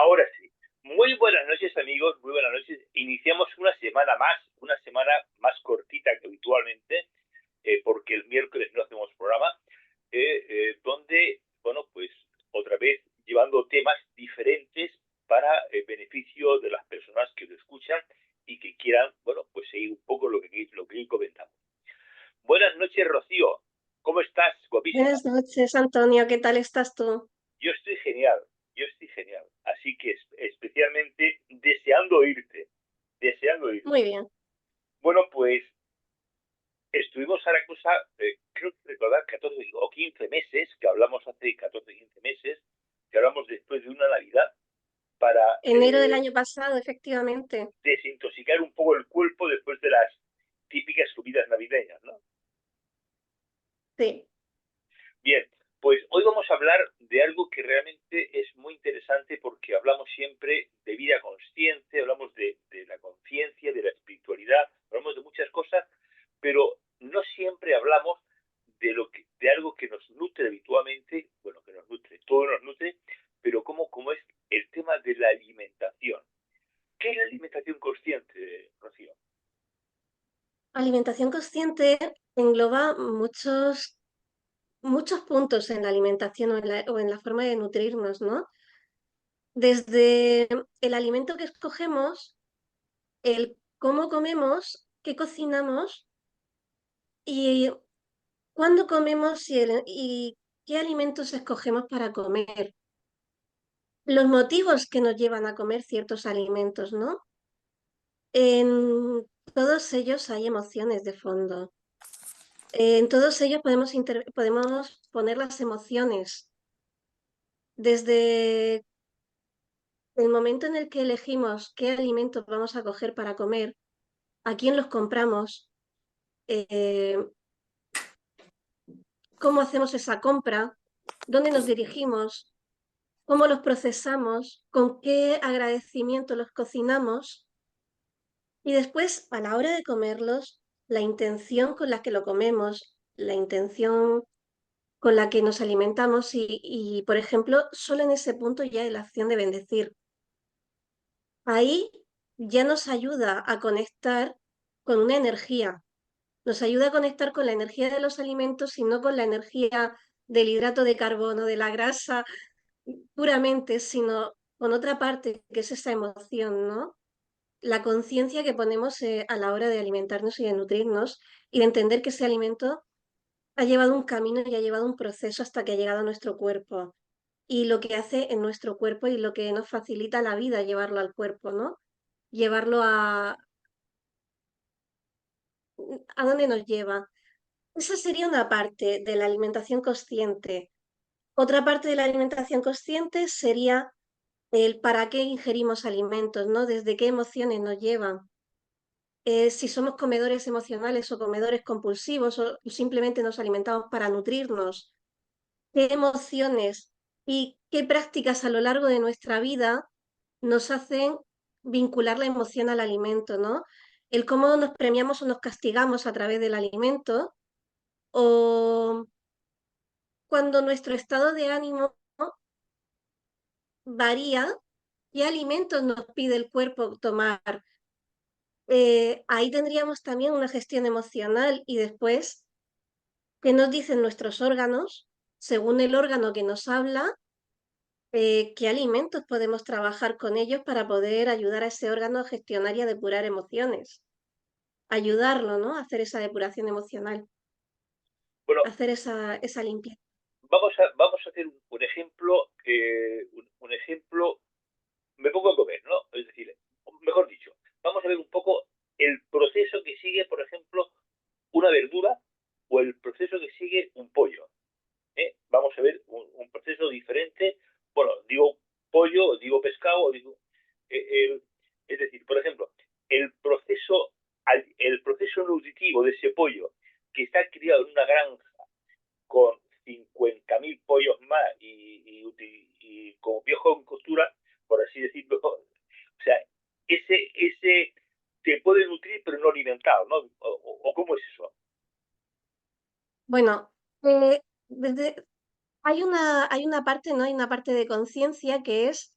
Ahora sí. Muy buenas noches, amigos. Muy buenas noches. Iniciamos una semana más cortita que habitualmente, porque el miércoles no hacemos programa, donde, bueno, pues otra vez llevando temas diferentes para el beneficio de las personas que lo escuchan y que quieran, bueno, pues seguir un poco lo que comentamos. Buenas noches, Rocío. ¿Cómo estás? Guapísima. Buenas noches, Antonio. ¿Qué tal estás tú? Yo estoy genial, yo estoy genial. Así que especialmente deseando oírte, deseando oírte. Muy bien. Bueno, pues estuvimos a la cosa, creo que recordar 14 o 15 meses, que hablamos hace 14 15 meses, que hablamos después de una Navidad para Enero del año pasado, efectivamente. desintoxicar un poco el cuerpo después de las típicas comidas navideñas, ¿no? Sí. Bien, pues hoy vamos a hablar de algo que realmente es muy interesante porque hablamos siempre de vida consciente, hablamos de la conciencia, de la espiritualidad, hablamos de muchas cosas, pero no siempre hablamos de algo que nos nutre habitualmente, bueno, que nos nutre, todo nos nutre, pero como es el tema de la alimentación. ¿Qué es la alimentación consciente, Rocío? Alimentación consciente engloba muchos puntos en la alimentación o en la forma de nutrirnos, ¿no? Desde el alimento que escogemos, el cómo comemos, qué cocinamos y cuándo comemos y qué alimentos escogemos para comer. Los motivos que nos llevan a comer ciertos alimentos, ¿no? En todos ellos hay emociones de fondo. En todos ellos podemos poner las emociones. Desde el momento en el que elegimos qué alimentos vamos a coger para comer, a quién los compramos, eh, cómo hacemos esa compra, dónde nos dirigimos, cómo los procesamos, con qué agradecimiento los cocinamos y después, a la hora de comerlos, la intención con la que lo comemos, la intención con la que nos alimentamos por ejemplo, solo en ese punto ya de la acción de bendecir. Ahí ya nos ayuda a conectar con una energía, nos ayuda a conectar con la energía de los alimentos y no con la energía del hidrato de carbono, de la grasa puramente, sino con otra parte, que es esa emoción, ¿no? La conciencia que ponemos a la hora de alimentarnos y de nutrirnos y de entender que ese alimento ha llevado un camino y ha llevado un proceso hasta que ha llegado a nuestro cuerpo y lo que hace en nuestro cuerpo y lo que nos facilita la vida llevarlo al cuerpo, ¿no? Llevarlo a dónde nos lleva. Esa sería una parte de la alimentación consciente. Otra parte de la alimentación consciente sería el para qué ingerimos alimentos, ¿no? Desde qué emociones nos llevan. Si somos comedores emocionales o comedores compulsivos o simplemente nos alimentamos para nutrirnos, qué emociones y qué prácticas a lo largo de nuestra vida nos hacen vincular la emoción al alimento, ¿no? El cómo nos premiamos o nos castigamos a través del alimento o cuando nuestro estado de ánimo varía, qué alimentos nos pide el cuerpo tomar. Ahí tendríamos también una gestión emocional y después, ¿qué nos dicen nuestros órganos? Según el órgano que nos habla, qué alimentos podemos trabajar con ellos para poder ayudar a ese órgano a gestionar y a depurar emociones. Ayudarlo, ¿no? A hacer esa depuración emocional, Bueno, hacer esa limpieza. vamos a hacer un ejemplo, un ejemplo, me pongo a comer, ¿no? Es decir, mejor dicho, vamos a ver un poco el proceso que sigue, por ejemplo, una verdura o el proceso que sigue un pollo. Vamos a ver un proceso diferente. Bueno, digo pollo, digo pescado, digo, eh, el- es decir, por ejemplo, el proceso nutritivo de ese pollo que está criado en una granja con 50.000 pollos más y como viejo en costura, por así decirlo, o sea, ese te puede nutrir pero no alimentado, ¿no? O ¿cómo es eso? Bueno, desde, hay una parte, ¿no? Hay una parte de conciencia que es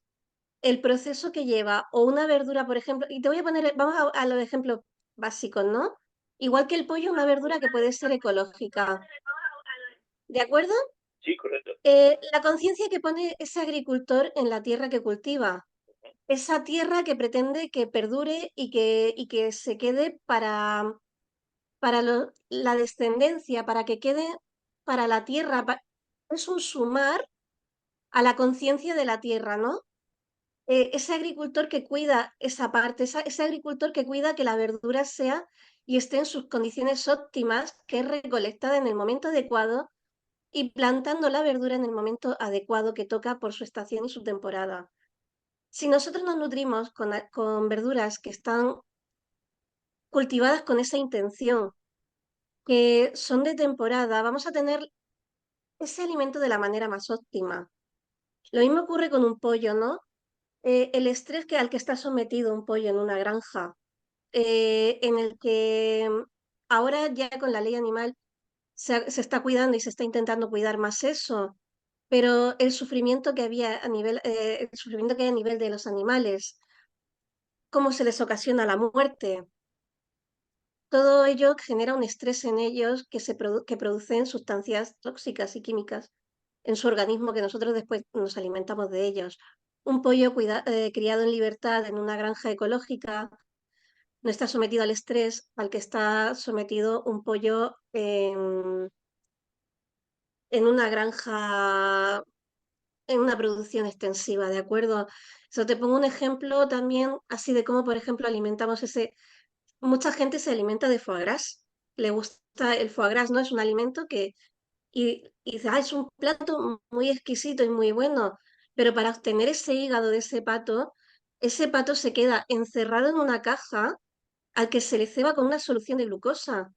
el proceso que lleva o una verdura, por ejemplo, y te voy a poner, vamos a los ejemplos básicos, ¿no? Igual que el pollo, una verdura que puede ser ecológica, ¿de acuerdo? Sí, correcto. La conciencia que pone ese agricultor en la tierra que cultiva, esa tierra que pretende que perdure y que se quede para la descendencia, para que quede para la tierra. Es un sumar a la conciencia de la tierra, ¿no? Ese agricultor que cuida esa parte, ese agricultor que cuida que la verdura sea y esté en sus condiciones óptimas, que es recolectada en el momento adecuado y plantando la verdura en el momento adecuado que toca por su estación y su temporada. Si nosotros nos nutrimos con verduras que están cultivadas con esa intención, que son de temporada, vamos a tener ese alimento de la manera más óptima. Lo mismo ocurre con un pollo, ¿no? El estrés al que está sometido un pollo en una granja, en el que ahora ya con la ley animal se está cuidando y se está intentando cuidar más eso, pero el sufrimiento que había a nivel, el sufrimiento que hay a nivel de los animales, cómo se les ocasiona la muerte, todo ello genera un estrés en ellos que producen sustancias tóxicas y químicas en su organismo que nosotros después nos alimentamos de ellos. Un pollo criado en libertad en una granja ecológica no está sometido al estrés al que está sometido un pollo en una granja, en una producción extensiva, ¿de acuerdo? Eso te pongo un ejemplo también así de cómo, por ejemplo, alimentamos ese. Mucha gente se alimenta de foie gras. Le gusta el foie gras, ¿no? Es un alimento que. Y dice, es un plato muy exquisito y muy bueno. Pero para obtener ese hígado de ese pato se queda encerrado en una caja al que se le ceba con una solución de glucosa.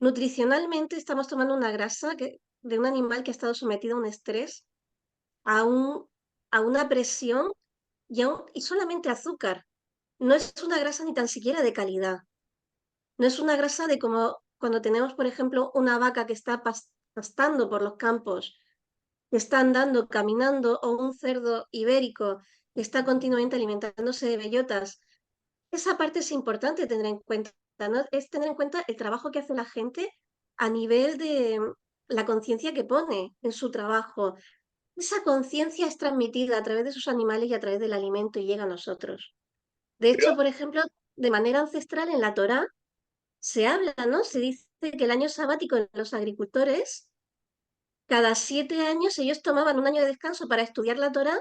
Nutricionalmente estamos tomando una grasa de un animal que ha estado sometido a un estrés, a, un, a una presión y solamente azúcar. No es una grasa ni tan siquiera de calidad. No es una grasa de como cuando tenemos, por ejemplo, una vaca que está pastando por los campos, que está andando, caminando, o un cerdo ibérico que está continuamente alimentándose de bellotas. Esa parte es importante tener en cuenta, ¿no? Es tener en cuenta el trabajo que hace la gente a nivel de la conciencia que pone en su trabajo. Esa conciencia es transmitida a través de sus animales y a través del alimento y llega a nosotros. De Pero, hecho, por ejemplo, de manera ancestral en la Torá se habla, ¿no? Se dice que el año sabático en los agricultores, cada 7 años ellos tomaban un año de descanso para estudiar la Torá,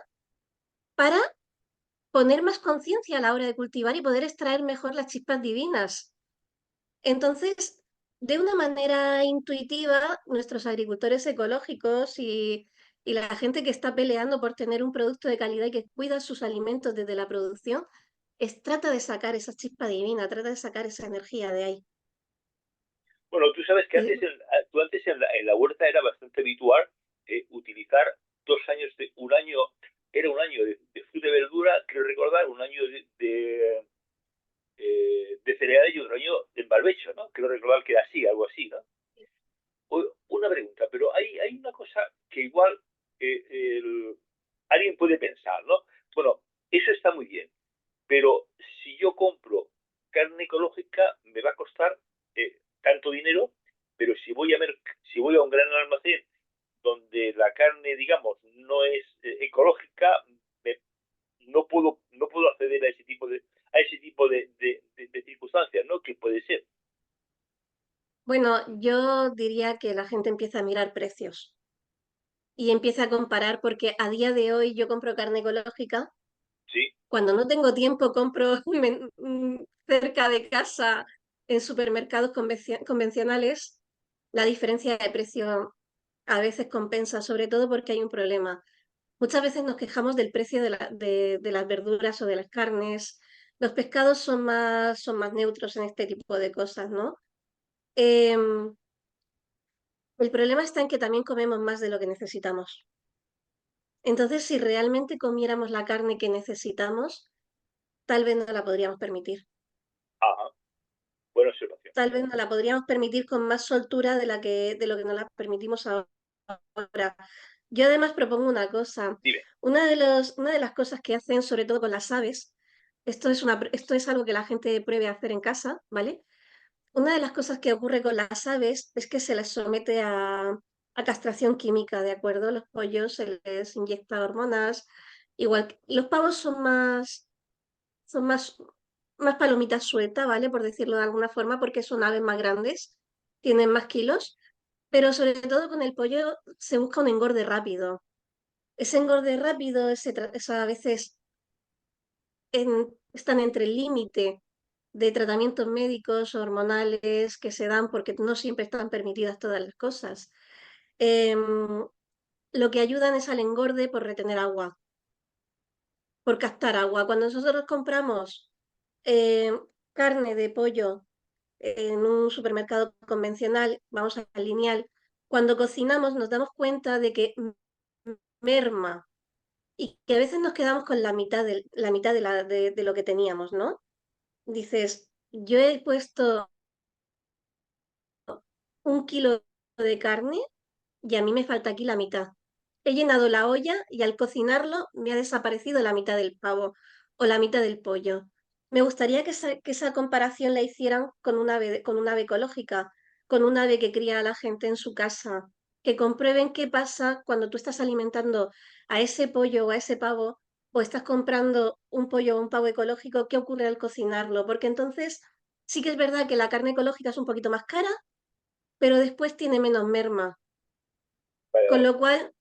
para poner más conciencia a la hora de cultivar y poder extraer mejor las chispas divinas. Entonces, de una manera intuitiva, nuestros agricultores ecológicos y la gente que está peleando por tener un producto de calidad y que cuida sus alimentos desde la producción, trata de sacar esa chispa divina, trata de sacar esa energía de ahí. bueno, tú sabes que Y, antes en la huerta era bastante habitual utilizar 2 años un año, era un año de fruta y verdura, quiero recordar, un año de cereales y otro año en barbecho, ¿no? Quiero recordar que era así, algo así, ¿no? Una pregunta, pero hay una cosa que igual eh, el, alguien puede pensar, ¿no? Bueno, eso está muy bien, pero si yo compro carne ecológica me va a costar tanto dinero, pero si voy a un gran almacén donde la carne, digamos, no es ecológica, me- no puedo acceder a ese tipo de circunstancias, ¿no? Que puede ser. bueno, yo diría que la gente empieza a mirar precios y empieza a comparar porque a día de hoy yo compro carne ecológica. Sí, Cuando no tengo tiempo, compro cerca de casa en supermercados convencionales. La diferencia de precio a veces compensa, sobre todo porque hay un problema. Muchas veces nos quejamos del precio de las verduras o de las carnes. Los pescados son más neutros en este tipo de cosas, ¿no? Em, el problema está en que también comemos más de lo que necesitamos. Entonces, si realmente comiéramos la carne que necesitamos, tal vez no la podríamos permitir. ajá, buena observación. Tal vez nos la podríamos permitir con más soltura de lo que nos la permitimos ahora. Yo además propongo una cosa. Dime. Una de las cosas que hacen, sobre todo con las aves, esto es algo que la gente pruebe a hacer en casa, ¿vale? Una de las cosas que ocurre con las aves es que se les somete a castración química, ¿de acuerdo? Los pollos se les inyecta hormonas, igual que los pavos son más palomitas sueltas, ¿vale? Por decirlo de alguna forma, porque son aves más grandes, tienen más kilos, pero sobre todo con el pollo se busca un engorde rápido. Ese engorde rápido, a veces están entre el límite de tratamientos médicos, hormonales que se dan porque no siempre están permitidas todas las cosas. Em, lo que ayudan es al engorde por retener agua, por captar agua. Cuando nosotros compramos em, carne de pollo en un supermercado convencional, vamos al lineal, cuando cocinamos nos damos cuenta de que merma y que a veces nos quedamos con la mitad de lo que teníamos, ¿no? Dices, yo he puesto 1 kilo de carne y a mí me falta aquí la mitad. He llenado la olla y al cocinarlo me ha desaparecido la mitad del pavo o la mitad del pollo. Me gustaría que esa comparación la hicieran con un ave ecológica, con un ave que cría a la gente en su casa, que comprueben qué pasa cuando tú estás alimentando a ese pollo o a ese pavo o estás comprando un pollo o un pavo ecológico, qué ocurre al cocinarlo, porque entonces sí que es verdad que la carne ecológica es un poquito más cara, pero después tiene menos merma. Vale, Con vale. lo cual,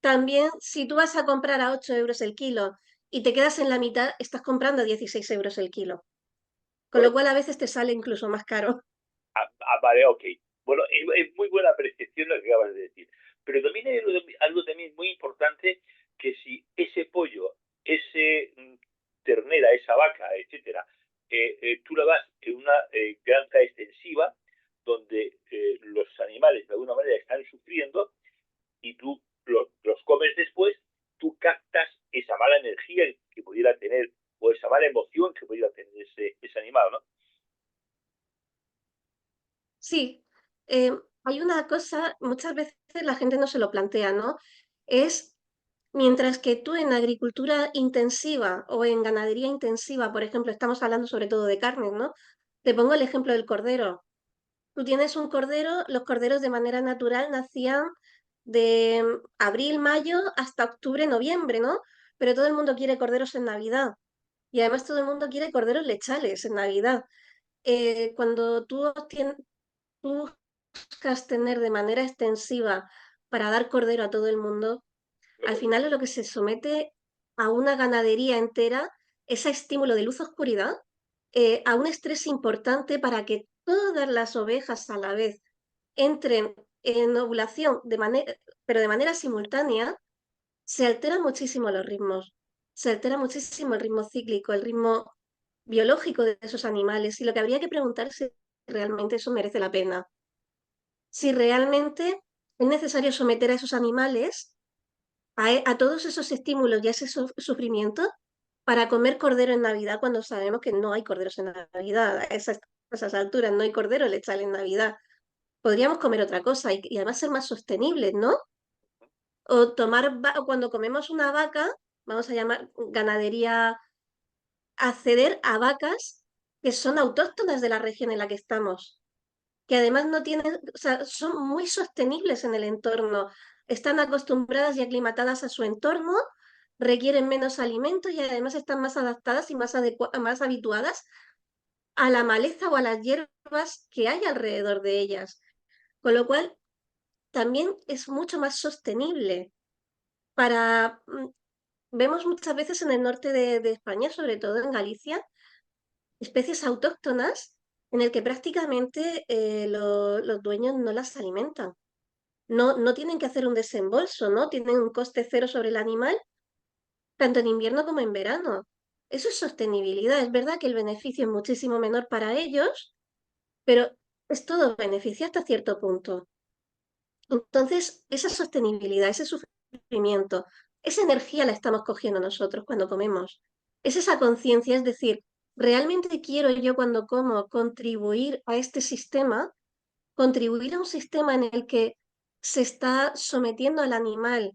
también si tú vas a comprar a 8 euros el kilo y te quedas en la mitad, estás comprando a 16 euros el kilo. Con Bueno, lo cual a veces te sale incluso más caro. vale, ok. Bueno, es muy buena apreciación lo que acabas de decir. Pero también hay algo también muy importante, que si ese pollo, ese ternera, esa vaca, etcétera, tú la vas en una granja extensiva donde los animales de alguna manera están sufriendo y tú los comes después, tú captas esa mala energía que pudiera tener o esa mala emoción que pudiera tener ese animal, ¿no? Sí, hay una cosa, muchas veces la gente no se lo plantea, ¿no? Es mientras que tú en agricultura intensiva o en ganadería intensiva, por ejemplo, estamos hablando sobre todo de carnes, ¿no? Te pongo el ejemplo del cordero. Tú tienes un cordero, los corderos de manera natural nacían de abril, mayo hasta octubre, noviembre, ¿no? Pero todo el mundo quiere corderos en Navidad y además todo el mundo quiere corderos lechales en Navidad. Cuando tú buscas tener de manera extensiva para dar cordero a todo el mundo, al final a lo que se somete a una ganadería entera es a estímulo de luz-oscuridad, a un estrés importante para que todas las ovejas a la vez entren en ovulación pero de manera simultánea, se alteran muchísimo los ritmos, se altera muchísimo el ritmo cíclico, el ritmo biológico de esos animales y lo que habría que preguntarse es si realmente eso merece la pena, si realmente es necesario someter a esos animales a todos esos estímulos y a ese sufrimiento para comer cordero en Navidad cuando sabemos que no hay corderos en Navidad, a esas alturas no hay cordero lechal en Navidad. Podríamos comer otra cosa y además ser más sostenibles, ¿no? O o cuando comemos una vaca, vamos a llamar ganadería, acceder a vacas que son autóctonas de la región en la que estamos, que además no tienen, o sea, son muy sostenibles en el entorno, están acostumbradas y aclimatadas a su entorno, requieren menos alimento y además están más adaptadas y más habituadas a la maleza o a las hierbas que hay alrededor de ellas, con lo cual también es mucho más sostenible para... Vemos muchas veces en el norte de España, sobre todo en Galicia, especies autóctonas en el que prácticamente los dueños no las alimentan. No tienen que hacer un desembolso, ¿no? Tienen un coste cero sobre el animal, tanto en invierno como en verano. Eso es sostenibilidad. Es verdad que el beneficio es muchísimo menor para ellos, pero es todo beneficio hasta cierto punto. Entonces, esa sostenibilidad, ese sufrimiento, esa energía la estamos cogiendo nosotros cuando comemos. Es esa conciencia, es decir, ¿realmente quiero yo cuando como contribuir a este sistema, contribuir a un sistema en el que se está sometiendo al animal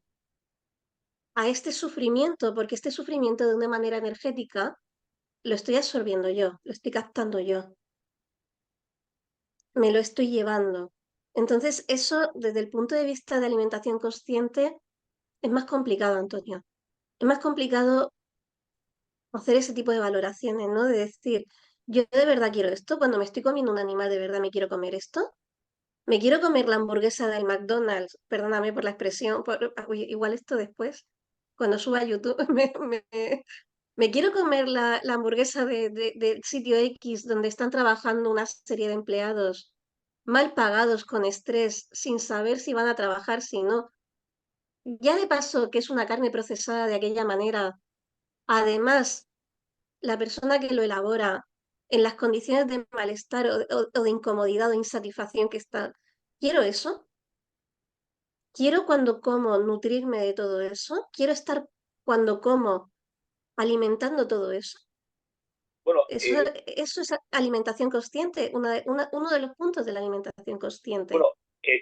a este sufrimiento, porque este sufrimiento de una manera energética lo estoy absorbiendo yo, lo estoy captando yo, me lo estoy llevando. Entonces, eso desde el punto de vista de alimentación consciente es más complicado, Antonio. Es más complicado hacer ese tipo de valoraciones, ¿no? De decir, yo de verdad quiero esto, cuando me estoy comiendo un animal, de verdad me quiero comer esto. Me quiero comer la hamburguesa del McDonald's, perdóname por la expresión, uy, igual esto después, cuando suba a YouTube, me quiero comer la hamburguesa del sitio X donde están trabajando una serie de empleados mal pagados, con estrés, sin saber si van a trabajar, si no. Ya de paso que es una carne procesada de aquella manera, además, la persona que lo elabora en las condiciones de malestar o de incomodidad o insatisfacción que está, ¿quiero eso? Quiero cuando como nutrirme de todo eso, quiero estar cuando como alimentando todo eso. Bueno, Eso es alimentación consciente, uno de los puntos de la alimentación consciente. bueno,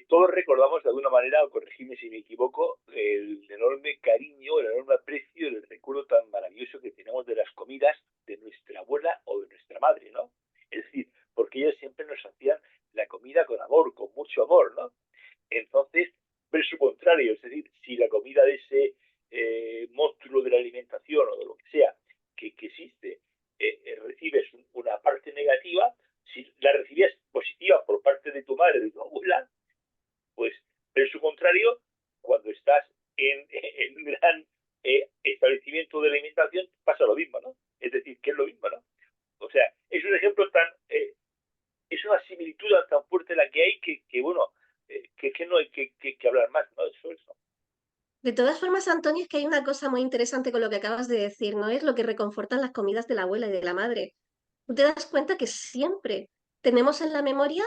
todos recordamos de alguna manera, o corregidme si me equivoco, el enorme cariño, el enorme aprecio, el recuerdo tan maravilloso que tenemos de las comidas de nuestra abuela o de nuestra madre, ¿no? Es decir, porque ellas siempre nos hacían la comida con amor, con mucho amor, ¿no? Entonces, ver su contrario, es decir, si la comida de ese monstruo de la alimentación o de lo que sea que existe, recibes una parte negativa, si la recibías positiva por parte de tu madre, de tu abuela, pues ver su contrario, cuando estás en un gran establecimiento de alimentación, pasa lo mismo, ¿no? Es decir, que es lo mismo, ¿no? O sea, es un ejemplo tan, es una similitud tan fuerte la que hay que bueno, que no hay que hablar más, ¿no? Eso. De todas formas, Antonio, es que hay una cosa muy interesante con lo que acabas de decir, ¿no? Es lo que reconfortan las comidas de la abuela y de la madre. Tú te das cuenta que siempre tenemos en la memoria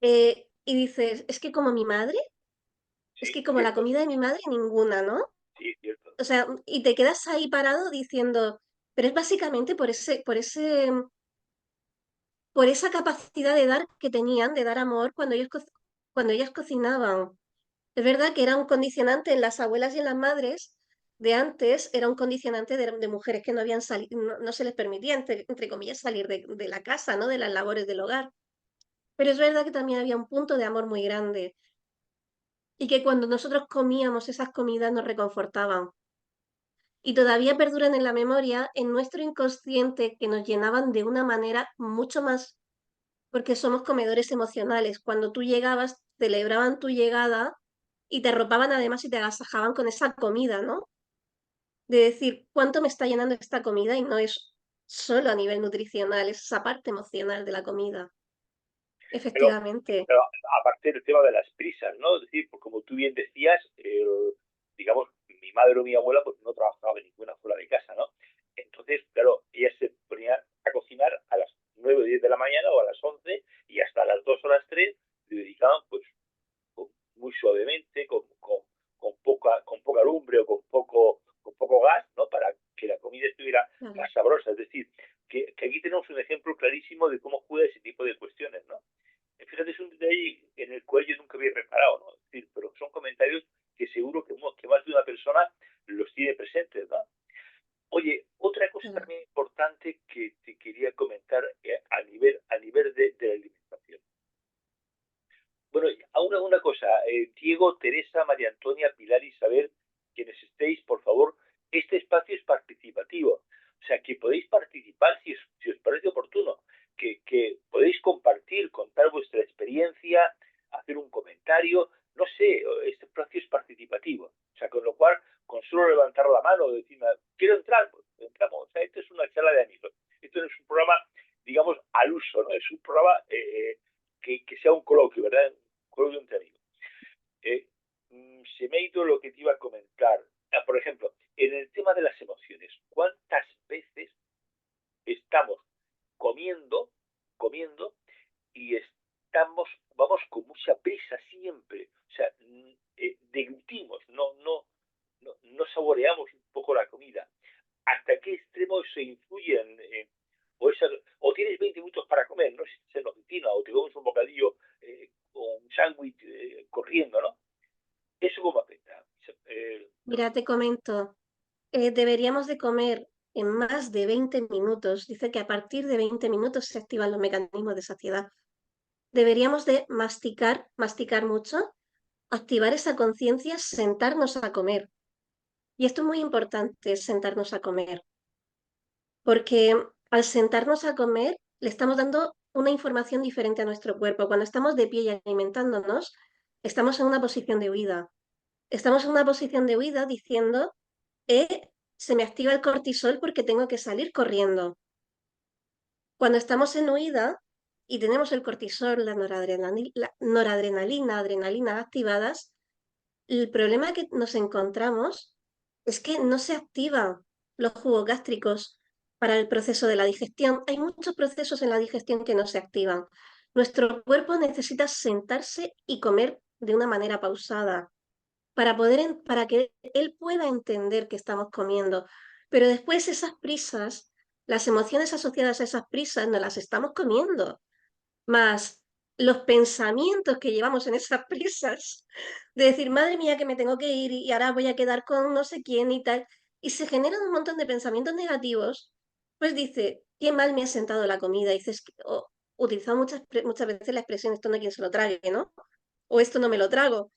y dices, es que como mi madre, es Sí, que como la cierto, comida de mi madre, ninguna, ¿no? sí, cierto. O sea, y te quedas ahí parado diciendo, pero es básicamente por esa capacidad de dar que tenían, de dar amor cuando ellas cocinaban. Es verdad que era un condicionante en las abuelas y en las madres de antes, era un condicionante de mujeres que no habían salido, no se les permitía, entre comillas, salir de la casa, ¿no? De las labores del hogar. Pero es verdad que también había un punto de amor muy grande y que cuando nosotros comíamos esas comidas nos reconfortaban. Y todavía perduran en la memoria, en nuestro inconsciente, que nos llenaban de una manera mucho más, porque somos comedores emocionales. Cuando tú llegabas, celebraban tu llegada y te arropaban además y te agasajaban con esa comida, ¿no? De decir, ¿cuánto me está llenando esta comida? Y no es solo a nivel nutricional, es esa parte emocional de la comida. Pero, Efectivamente. pero aparte del tema de las prisas, ¿no? Es decir, pues como tú bien decías, digamos, mi madre o mi abuela pues no trabajaba en ninguna fuera de casa, ¿no? Entonces, claro, ellas se ponían a cocinar a las 9 o 10 de la mañana o a las 11 y hasta las 2 o las 3 le dedicaban pues muy suavemente, con poca lumbre o con poco gas, ¿no? Para que la comida estuviera Claro. más sabrosa. Es decir, que aquí tenemos un ejemplo clarísimo de cómo juega ese tipo de cuestiones, ¿no? Fíjate, es un detalle en el cual yo nunca había reparado, ¿no? Es decir, pero son comentarios que seguro que más de una persona los tiene presentes, ¿no? Oye, otra cosa Claro. también importante que te quería comentar a nivel de la alimentación. Bueno, aún una cosa, Diego, Teresa, María Antonia, Pilar, Isabel, quienes estéis, por favor, este espacio es participativo. O sea, que podéis participar si os parece oportuno, que podéis compartir, contar vuestra experiencia, hacer un comentario, no sé, este espacio es participativo. O sea, con lo cual, con solo levantar la mano o decir, quiero entrar, pues entramos. O sea, esto es una charla de amigos. Esto no es un programa, digamos, al uso, ¿no? Es un programa que sea un coloquio, ¿verdad? Coloquio entre amigos. Eh, Se me ha ido lo que te iba a comentar. Por ejemplo, en el tema de las emociones, ¿cuántas veces estamos comiendo, comiendo y vamos con mucha prisa siempre? O sea, deglutimos, no saboreamos un poco la comida. ¿Hasta qué extremo se influye o tienes 20 minutos para comer, no sé si es en la oficina, o te comes un bocadillo o un sándwich corriendo, ¿no? Mira, te comento, deberíamos de comer en más de 20 minutos. Dice que a partir de 20 minutos se activan los mecanismos de saciedad. Deberíamos de masticar mucho, activar esa conciencia, sentarnos a comer. Y esto es muy importante, sentarnos a comer, porque al sentarnos a comer le estamos dando una información diferente a nuestro cuerpo. Cuando estamos de pie y alimentándonos, estamos en una posición de huida. Estamos en una posición de huida diciendo, se me activa el cortisol porque tengo que salir corriendo. Cuando estamos en huida y tenemos el cortisol, la noradrenalina, adrenalina activadas, el problema que nos encontramos es que no se activan los jugos gástricos para el proceso de la digestión. Hay muchos procesos en la digestión que no se activan. Nuestro cuerpo necesita sentarse y comer de una manera pausada para que él pueda entender que estamos comiendo. Pero después esas prisas, las emociones asociadas a esas prisas, no las estamos comiendo, más los pensamientos que llevamos en esas prisas, de decir, madre mía, que me tengo que ir y ahora voy a quedar con no sé quién y tal, y se generan un montón de pensamientos negativos, pues dice, qué mal me ha sentado la comida, y dices, utilizado muchas veces la expresión, esto no hay quien se lo trague, ¿no? O esto no me lo trago,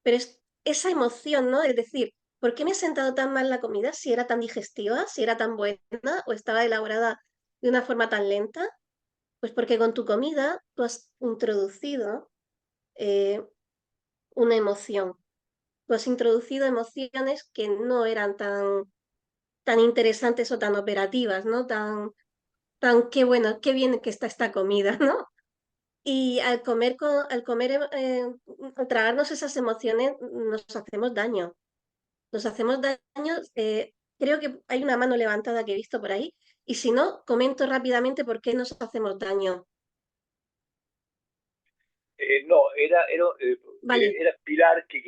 pero es esa emoción, ¿no? Es decir, ¿por qué me ha sentado tan mal la comida si era tan digestiva, si era tan buena o estaba elaborada de una forma tan lenta? Pues porque con tu comida tú has introducido eh, una emoción. Tú has introducido emociones que no eran tan interesantes o tan operativas, ¿no? Tan qué bueno, qué bien que está esta comida, ¿no? Y al tragarnos esas emociones, nos hacemos daño. Nos hacemos daño. Creo que hay una mano levantada que he visto por ahí. Y si no, comento rápidamente por qué nos hacemos daño. No, Vale. era Pilar que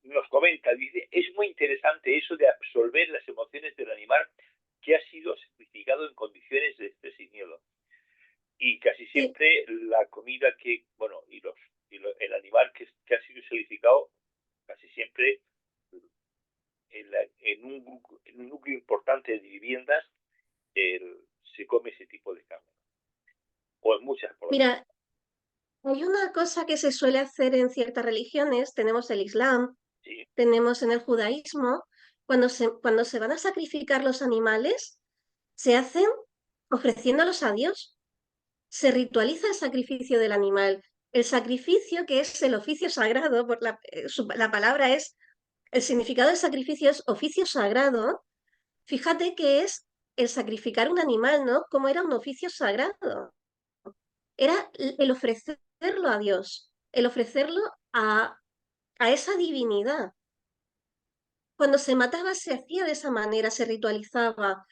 nos comenta, dice, es muy interesante eso de absorber las emociones del animal que ha sido sacrificado en condiciones de estrés y miedo. Y casi Sí, siempre la comida bueno, el animal que ha sido sacrificado, casi siempre en un núcleo importante de viviendas, se come ese tipo de carne, o en muchas por lo menos. mira, hay una cosa que se suele hacer en ciertas religiones, tenemos el Islam, Sí. tenemos en el judaísmo, cuando se van a sacrificar los animales, se hacen ofreciéndolos a Dios. Se ritualiza el sacrificio del animal. El sacrificio, que es el oficio sagrado, la palabra es, el significado del sacrificio es oficio sagrado. Fíjate que es el sacrificar un animal, ¿no? Como era un oficio sagrado. Era el ofrecerlo a Dios, el ofrecerlo a, a esa divinidad. Cuando se mataba se hacía de esa manera, se ritualizaba,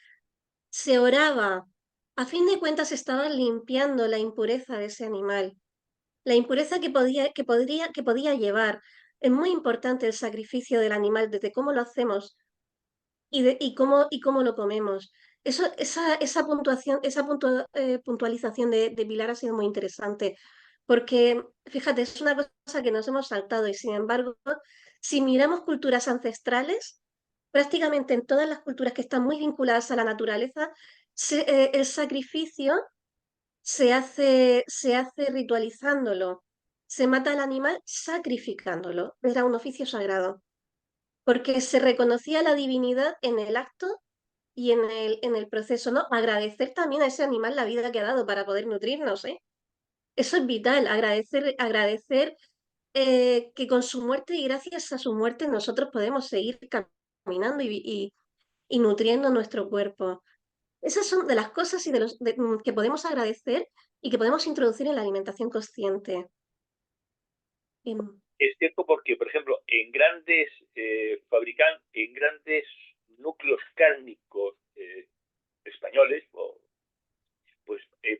se oraba. A fin de cuentas estaba limpiando la impureza de ese animal, la impureza que podía llevar. Es muy importante el sacrificio del animal, desde cómo lo hacemos y cómo lo comemos. Esa puntuación, puntualización de Pilar ha sido muy interesante, porque, fíjate, es una cosa que nos hemos saltado y, sin embargo, si miramos culturas ancestrales, prácticamente en todas las culturas que están muy vinculadas a la naturaleza, el sacrificio se hace ritualizándolo. Se mata al animal sacrificándolo. Era un oficio sagrado, porque se reconocía la divinidad en el acto y en el proceso, ¿no? Agradecer también a ese animal la vida que ha dado para poder nutrirnos, ¿eh? Eso es vital, agradecer que con su muerte y gracias a su muerte nosotros podemos seguir caminando y nutriendo nuestro cuerpo. Esas son de las cosas que podemos agradecer y que podemos introducir en la alimentación consciente. Em, Es cierto porque, por ejemplo, en grandes núcleos cárnicos españoles,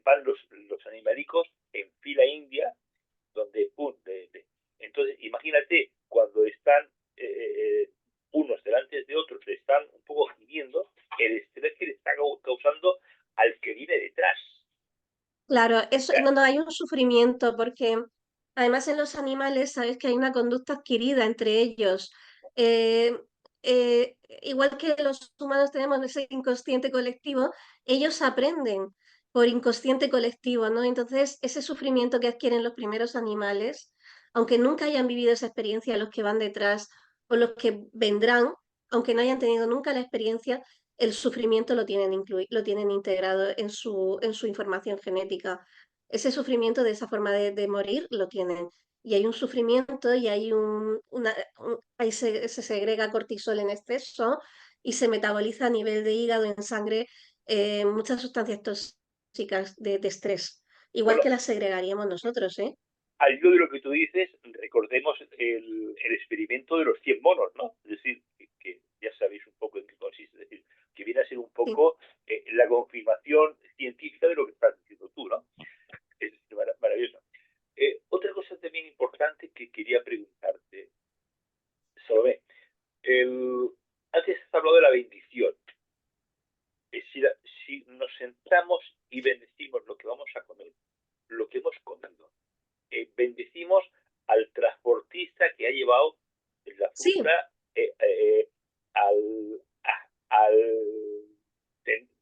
van los animalicos en fila india, donde, entonces, imagínate, cuando están unos delante de otros, le están un poco gimiendo, el estrés que le está causando al que viene detrás. Claro, O sea, no, hay un sufrimiento porque además en los animales sabes que hay una conducta adquirida entre ellos. Eh, igual que los humanos tenemos ese inconsciente colectivo, ellos aprenden por inconsciente colectivo, ¿no? Entonces, ese sufrimiento que adquieren los primeros animales, aunque nunca hayan vivido esa experiencia, los que van detrás o los que vendrán, aunque no hayan tenido nunca la experiencia, el sufrimiento lo tienen, lo tienen integrado en su información genética. Ese sufrimiento de esa forma de morir lo tienen. Y hay un sufrimiento y hay ahí se segrega cortisol en exceso y se metaboliza a nivel de hígado, en sangre, muchas sustancias tóxicas de estrés, igual Bueno, que las segregaríamos nosotros, ¿eh? al hilo de lo que tú dices, recordemos el experimento de los 100 monos, ¿no? Es decir, que ya sabéis un poco en qué consiste. Es decir, que viene a ser un Sí. poco la confirmación científica de lo que estás diciendo tú, ¿no? Es maravilloso. Otra cosa también importante que quería preguntarte, Salomé, el, antes has hablado de la bendición. Si, si nos sentamos y bendecimos lo que vamos a comer, lo que hemos comido, bendecimos al transportista que ha llevado la Sí, fruta al, al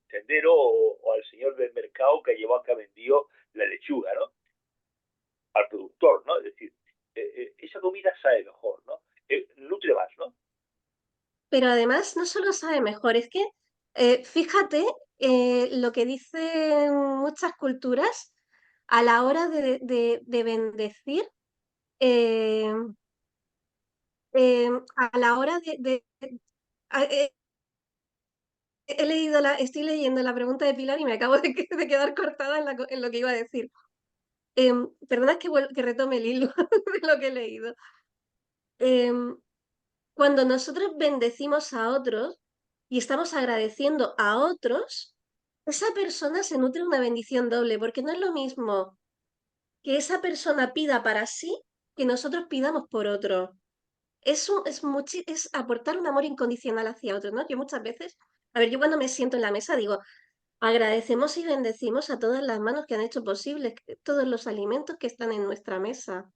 tendero o, al señor del mercado que ha llevado, que ha vendido la lechuga, ¿no? Al productor, ¿no? Es decir, esa comida sabe mejor, ¿no? Nutre más, ¿no? pero además no solo sabe mejor, es que fíjate lo que dicen muchas culturas a la hora de bendecir, eh, a la hora a- eh, he leído estoy leyendo la pregunta de Pilar y me acabo de quedar cortada en lo que iba a decir. Perdona que retome el hilo de lo que he leído. Em, Cuando nosotros bendecimos a otros y estamos agradeciendo a otros, esa persona se nutre una bendición doble, porque no es lo mismo que esa persona pida para sí que nosotros pidamos por otro. Es aportar un amor incondicional hacia otros, ¿no? Yo muchas veces, a ver, yo cuando me siento en la mesa digo, agradecemos y bendecimos a todas las manos que han hecho posible todos los alimentos que están en nuestra mesa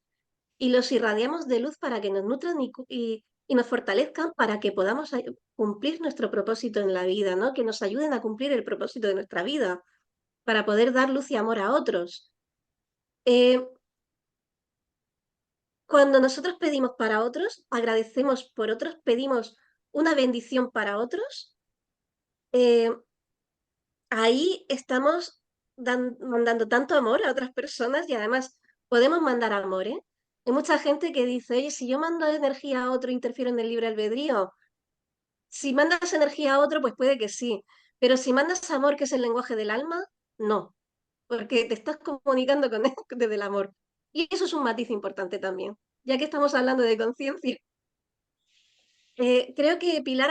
y los irradiamos de luz para que nos nutran y nos fortalezcan para que podamos cumplir nuestro propósito en la vida, ¿no? Que nos ayuden a cumplir el propósito de nuestra vida, para poder dar luz y amor a otros. Eh, Cuando nosotros pedimos para otros, agradecemos por otros, pedimos una bendición para otros, eh, ahí estamos mandando tanto amor a otras personas y además podemos mandar amor, ¿eh? Hay mucha gente que dice, oye, si yo mando energía a otro, interfiero en el libre albedrío. Si mandas energía a otro, pues puede que sí, pero si mandas amor, que es el lenguaje del alma, no, porque te estás comunicando con él desde el amor. Y eso es un matiz importante también, ya que estamos hablando de conciencia. Creo que Pilar,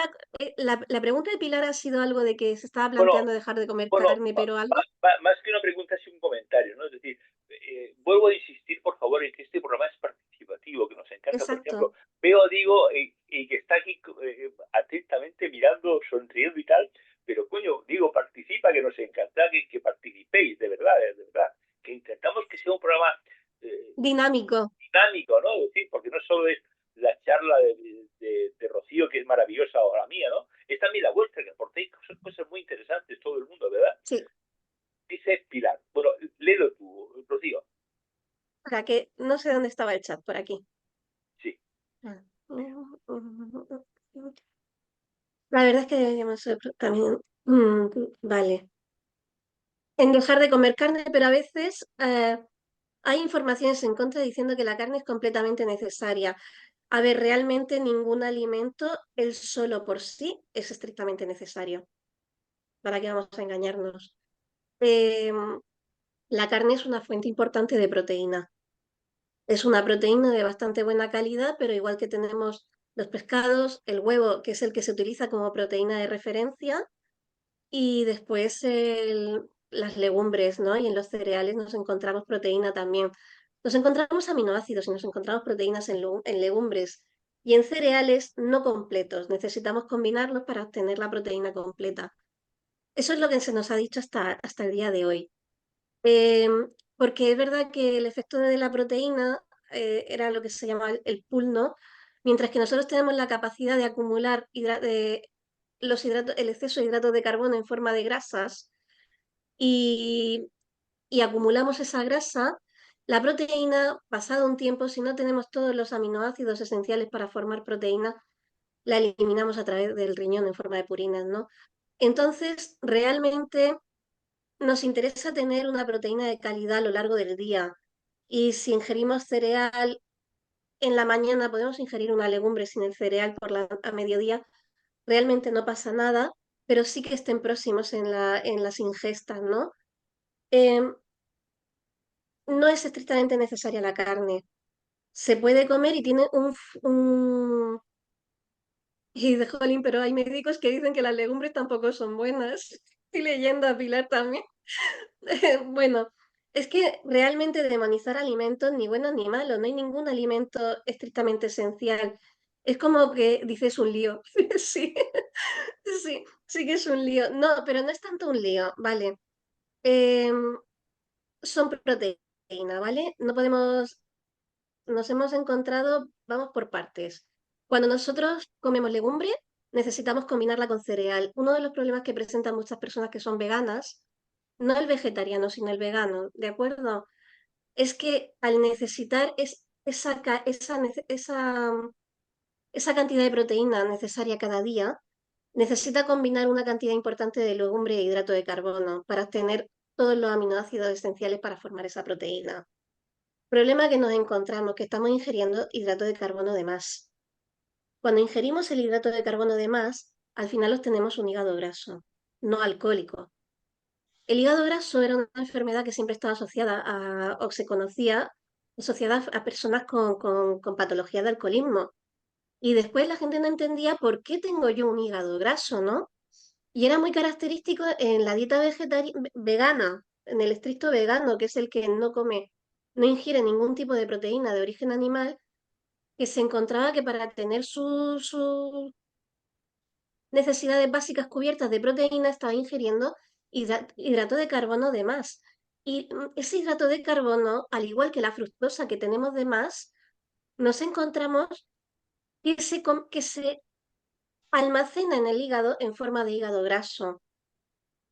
la pregunta de Pilar ha sido algo de que se estaba Bueno, planteando dejar de comer bueno, carne, pero algo. más que una pregunta, es un comentario, ¿no? Es decir, vuelvo a insistir, por favor, en que este programa es participativo, que nos encanta, por ejemplo, Exacto. veo a Diego y que está aquí atentamente mirando, sonriendo y tal, pero coño, digo, participa, que nos encanta que participéis, de verdad, que intentamos que sea un programa Dinámico. dinámico, ¿no? Es decir, porque no solo es la charla de Rocío, que es maravillosa, o la mía, ¿no? Es también la vuestra, que aportéis cosas muy interesantes todo el mundo, ¿verdad? Sí, Dice Pilar. Bueno, léelo tú, Rocío. para que no sé dónde estaba el chat, por aquí. Sí. Ah. La verdad es que deberíamos ser también. Vale. En dejar de comer carne, pero a veces hay informaciones en contra diciendo que la carne es completamente necesaria. A ver, realmente ningún alimento, él solo por sí, es estrictamente necesario. ¿Para qué vamos a engañarnos? Em, la carne es una fuente importante de proteína. Es una proteína de bastante buena calidad, pero igual que tenemos los pescados, el huevo, que es el que se utiliza como proteína de referencia, y después las legumbres, ¿no? Y en los cereales nos encontramos proteína también. Nos encontramos aminoácidos y nos encontramos proteínas en legumbres y en cereales no completos. Necesitamos combinarlos para obtener la proteína completa. Eso es lo que se nos ha dicho hasta el día de hoy. Porque es verdad que el efecto de la proteína era lo que se llama el pool, ¿no? Mientras que nosotros tenemos la capacidad de acumular el exceso de hidratos de carbono en forma de grasas y, y acumulamos esa grasa, la proteína, pasado un tiempo, si no tenemos todos los aminoácidos esenciales para formar proteína, la eliminamos a través del riñón en forma de purinas, ¿no? Entonces, realmente nos interesa tener una proteína de calidad a lo largo del día. Y si ingerimos cereal en la mañana, podemos ingerir una legumbre sin el cereal a mediodía, realmente no pasa nada, pero sí que estén próximos en las ingestas, ¿no? Em, no es estrictamente necesaria la carne. Se puede comer y tiene un... Y de jolín, pero hay médicos que dicen que las legumbres tampoco son buenas. Estoy leyendo a Pilar también. Bueno, es que realmente demonizar alimentos ni bueno ni malo, no hay ningún alimento estrictamente esencial. Es como que dices un lío. Sí, sí que es un lío. No, pero no es tanto un lío, ¿vale? Em, son proteínas, ¿vale? No podemos, nos hemos encontrado, vamos por partes. Cuando nosotros comemos legumbre, necesitamos combinarla con cereal. Uno de los problemas que presentan muchas personas que son veganas, no el vegetariano, sino el vegano, ¿de acuerdo? Es que al necesitar esa cantidad de proteína necesaria cada día, necesita combinar una cantidad importante de legumbre e hidrato de carbono para obtener todos los aminoácidos esenciales para formar esa proteína. Problema que nos encontramos, que estamos ingiriendo hidrato de carbono de más. Cuando ingerimos el hidrato de carbono de más, al final obtenemos un hígado graso, no alcohólico. El hígado graso era una enfermedad que siempre estaba asociada o se conocía asociada a personas con patología de alcoholismo. Y después la gente no entendía por qué tengo yo un hígado graso, ¿no? Y era muy característico en la dieta vegana, en el estricto vegano, que es el que no come, no ingiere ningún tipo de proteína de origen animal, que se encontraba que para tener sus necesidades básicas cubiertas de proteína estaba ingiriendo hidrato de carbono de más. Y ese hidrato de carbono, al igual que la fructosa que tenemos de más, nos encontramos que se almacena en el hígado en forma de hígado graso.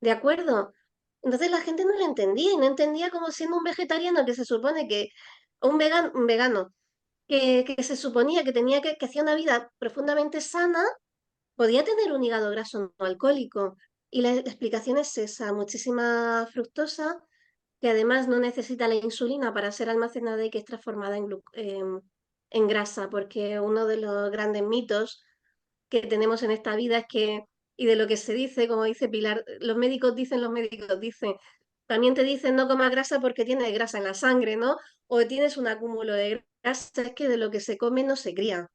¿De acuerdo? Entonces la gente no lo entendía y no entendía como siendo un vegetariano que se supone que, o un vegano, que se suponía que tenía que hacía una vida profundamente sana, podía tener un hígado graso no alcohólico. Y la explicación es esa, muchísima fructosa, que además no necesita la insulina para ser almacenada y que es transformada en grasa, porque uno de los grandes mitos que tenemos en esta vida es que, y de lo que se dice, como dice Pilar, los médicos dicen, también te dicen no comas grasa porque tienes grasa en la sangre, ¿no? O tienes un acúmulo de grasa, es que de lo que se come no se cría.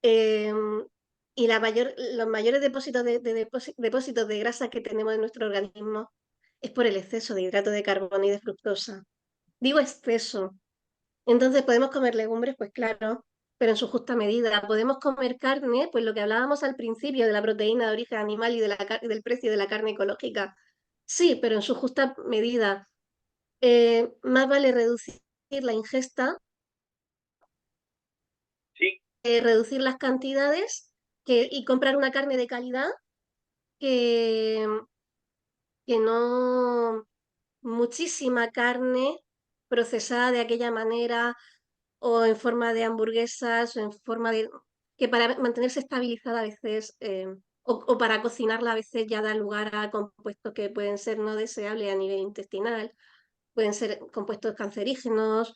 Em, y los mayores depósitos de grasa que tenemos en nuestro organismo es por el exceso de hidrato de carbono y de fructosa. Digo exceso. Entonces podemos comer legumbres, pues claro, pero en su justa medida. Podemos comer carne, pues lo que hablábamos al principio de la proteína de origen animal y del precio de la carne ecológica. Sí, pero en su justa medida. Más vale reducir la ingesta, Sí, reducir las cantidades y comprar una carne de calidad que, que no muchísima carne procesada de aquella manera o en forma de hamburguesas o en forma de... que para mantenerse estabilizada a veces o para cocinarla a veces ya da lugar a compuestos que pueden ser no deseables a nivel intestinal, pueden ser compuestos cancerígenos,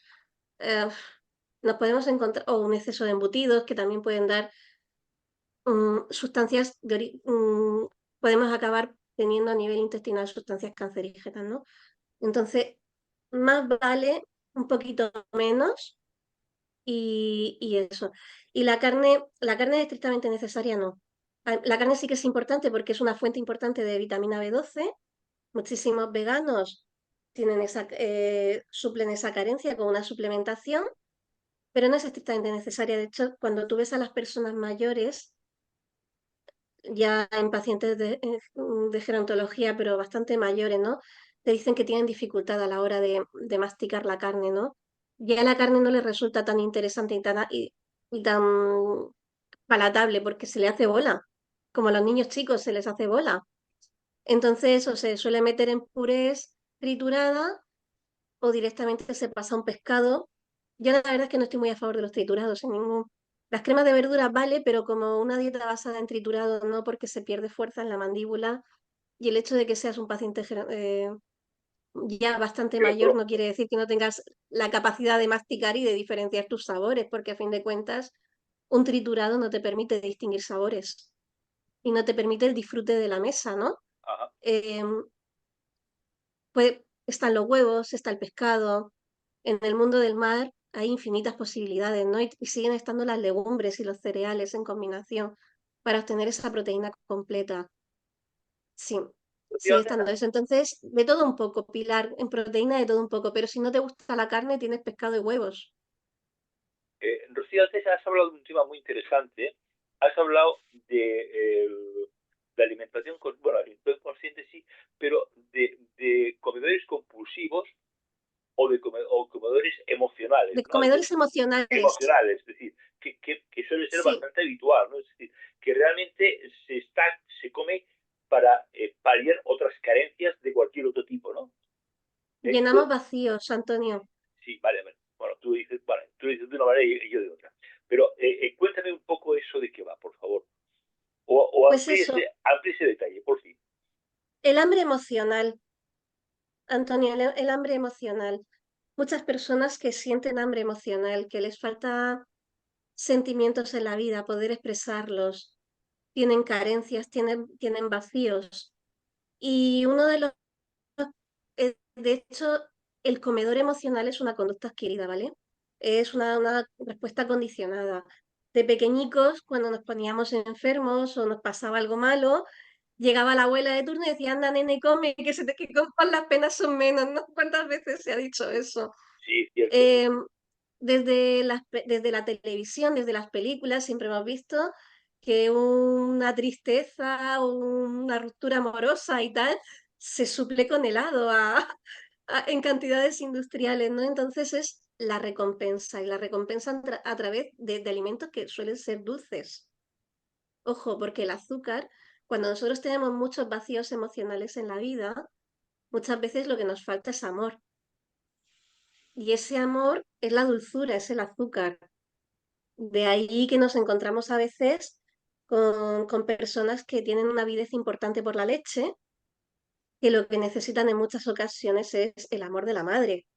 eh, nos podemos encontrar, o un exceso de embutidos que también pueden dar sustancias podemos acabar teniendo a nivel intestinal sustancias cancerígenas, ¿no? Entonces, más vale un poquito menos y eso. Y la carne estrictamente necesaria no. La carne sí que es importante porque es una fuente importante de vitamina B12. Muchísimos veganos suplen esa carencia con una suplementación, pero no es estrictamente necesaria. De hecho, cuando tú ves a las personas mayores, ya en pacientes de gerontología, pero bastante mayores, ¿no? Te dicen que tienen dificultad a la hora de masticar la carne, ¿no? Ya la carne no les resulta tan interesante y y tan palatable porque se le hace bola, como a los niños chicos se les hace bola. Entonces, o se suele meter en purés triturada o directamente se pasa a un pescado. Yo la verdad es que no estoy muy a favor de los triturados en ningún... Las cremas de verduras vale, pero como una dieta basada en triturado no, porque se pierde fuerza en la mandíbula y el hecho de que seas un paciente ya bastante Pero, mayor no quiere decir que no tengas la capacidad de masticar y de diferenciar tus sabores, porque a fin de cuentas un triturado no te permite distinguir sabores y no te permite el disfrute de la mesa, ¿no? ajá. Em, pues están los huevos, está el pescado. En el mundo del mar hay infinitas posibilidades, ¿no? Y siguen estando las legumbres y los cereales en combinación para obtener esa proteína completa. Sí, Rocío, sigue estando eso. Entonces, de todo un poco, Pilar, en proteína de todo un poco, pero si no te gusta la carne, tienes pescado y huevos. Rocío, antes has hablado de un tema muy interesante. Has hablado de alimentación, bueno, alimentación consciente sí, pero de comedores compulsivos o comedores emocionales, De ¿no? Es comedores decir, emocionales. emocionales, es decir, que suele ser Sí, bastante habitual, ¿no? Es decir, que realmente se come para paliar otras carencias de cualquier otro tipo, ¿no? llenamos Tú, vacíos, Antonio. sí, vale, vale. Bueno, tú dices de una manera y yo de otra. Pero cuéntame un poco eso de qué va, por favor. O Pues eso, amplíe ese detalle, por fin. el hambre emocional, Antonio, el hambre emocional. Muchas personas que sienten hambre emocional, que les falta sentimientos en la vida, poder expresarlos, tienen carencias, tienen vacíos. Y uno de los, de hecho, el comedor emocional es una conducta adquirida, ¿vale? Es una respuesta condicionada. De pequeñicos, cuando nos poníamos enfermos o nos pasaba algo malo, llegaba la abuela de turno y decía, anda, nene, come, que, se te, que con las penas son menos, ¿no? ¿Cuántas veces se ha dicho eso? Sí, cierto, sí. Eh, desde la televisión, desde las películas, siempre hemos visto que una tristeza, una ruptura amorosa y tal, se suple con helado en cantidades industriales, ¿no? Entonces es la recompensa, y la recompensa a través de alimentos que suelen ser dulces. Ojo, porque el azúcar, cuando nosotros tenemos muchos vacíos emocionales en la vida, muchas veces lo que nos falta es amor. Y ese amor es la dulzura, es el azúcar. De ahí que nos encontramos a veces con personas que tienen una avidez importante por la leche, que lo que necesitan en muchas ocasiones es el amor de la madre,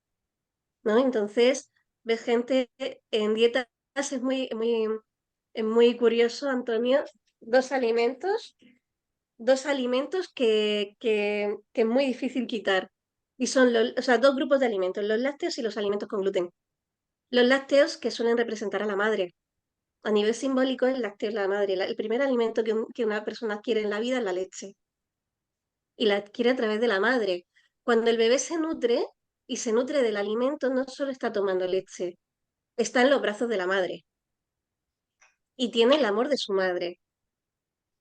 ¿no? Entonces, ves gente en dietas, es muy curioso, Antonio, dos alimentos, dos alimentos que es muy difícil quitar. Y son o sea, dos grupos de alimentos, los lácteos y los alimentos con gluten. Los lácteos que suelen representar a la madre. A nivel simbólico, el lácteo es la madre. El primer alimento que una persona adquiere en la vida es la leche. Y la adquiere a través de la madre. Cuando el bebé se nutre y se nutre del alimento, no solo está tomando leche, está en los brazos de la madre y tiene el amor de su madre.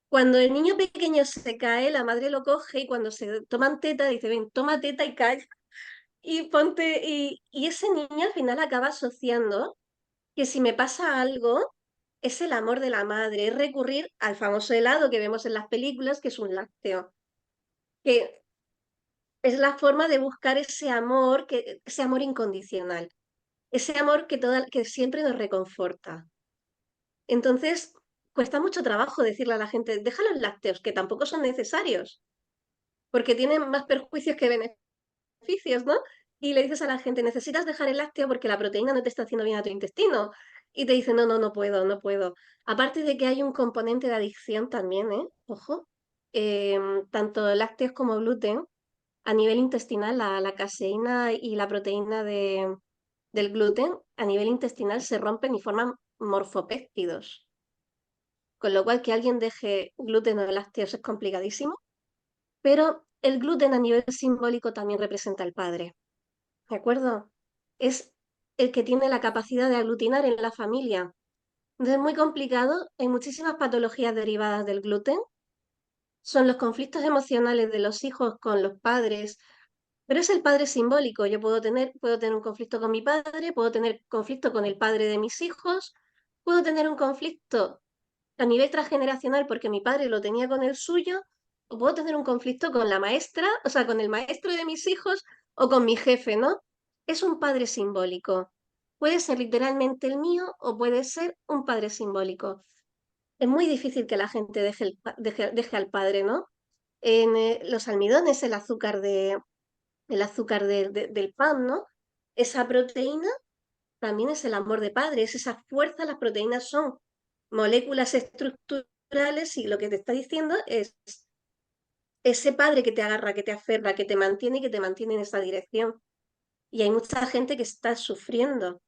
Cuando el niño pequeño se cae, la madre lo coge y cuando se toman teta, dice, ven, toma teta y calla. Y ponte, y ese niño al final acaba asociando que si me pasa algo, es el amor de la madre, es recurrir al famoso helado que vemos en las películas, que es un lácteo, que es la forma de buscar ese amor incondicional, ese amor que siempre nos reconforta. Entonces, cuesta mucho trabajo decirle a la gente, deja los lácteos, que tampoco son necesarios, porque tienen más perjuicios que beneficios, ¿no? Y le dices a la gente, necesitas dejar el lácteo porque la proteína no te está haciendo bien a tu intestino. Y te dicen, no, no, no puedo, no puedo. Aparte de que hay un componente de adicción también, ¿eh? Ojo, tanto lácteos como gluten, a nivel intestinal, la caseína y la proteína del gluten, a nivel intestinal se rompen y forman morfopéptidos. Con lo cual que alguien deje gluten o lácteos es complicadísimo, pero el gluten a nivel simbólico también representa al padre. ¿De acuerdo? Es el que tiene la capacidad de aglutinar en la familia. Entonces es muy complicado, hay muchísimas patologías derivadas del gluten, son los conflictos emocionales de los hijos con los padres, pero es el padre simbólico. Yo puedo tener un conflicto con mi padre, puedo tener conflicto con el padre de mis hijos, Puedo tener un conflicto a nivel transgeneracional porque mi padre lo tenía con el suyo, o puedo tener un conflicto con la maestra, o sea, con el maestro de mis hijos o con mi jefe, ¿no? Es un padre simbólico. Puede ser literalmente el mío o puede ser un padre simbólico. Es muy difícil que la gente deje al padre, ¿no? En los almidones, el azúcar del pan, ¿no? Esa proteína también es el amor de padre, es esa fuerza. Las proteínas son moléculas estructurales y lo que te está diciendo es ese padre que te agarra, que te aferra, que te mantiene y que te mantiene en esa dirección. Y hay mucha gente que está sufriendo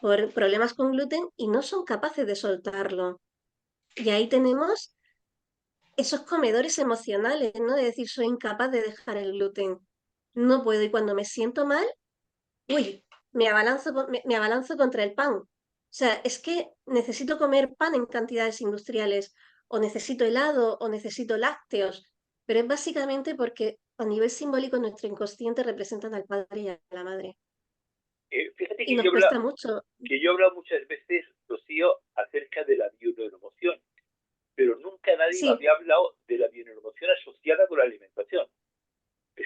por problemas con gluten y no son capaces de soltarlo. Y ahí tenemos esos comedores emocionales, ¿no? De decir, soy incapaz de dejar el gluten, no puedo. Y cuando me siento mal, uy, me abalanzo contra el pan. O sea, es que necesito comer pan en cantidades industriales, o necesito helado, o necesito lácteos, pero es básicamente porque a nivel simbólico nuestro inconsciente representan al padre y a la madre. Fíjate Y nos cuesta mucho. que yo he hablado muchas veces, Rocío, acerca de la bioneuroemoción, pero nunca nadie me Sí, había hablado de la bioneuroemoción asociada con la alimentación. sí,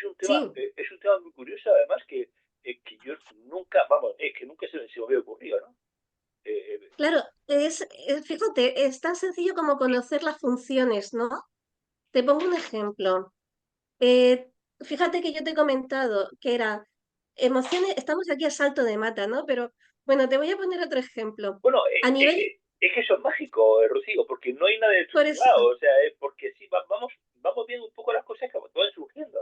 Es un tema muy curioso, además, que yo nunca, vamos, que nunca se me había ocurrido, ¿no? Eh, claro, fíjate, es tan sencillo como conocer las funciones, ¿no? Te pongo un ejemplo. Eh, Fíjate que yo te he comentado que era emociones, estamos aquí a salto de mata, ¿no? Pero bueno, te voy a poner otro ejemplo. bueno, A nivel, es que eso es mágico, Rocío, porque no hay nada por eso, estructurado, o sea, porque sí, vamos viendo un poco las cosas que van surgiendo.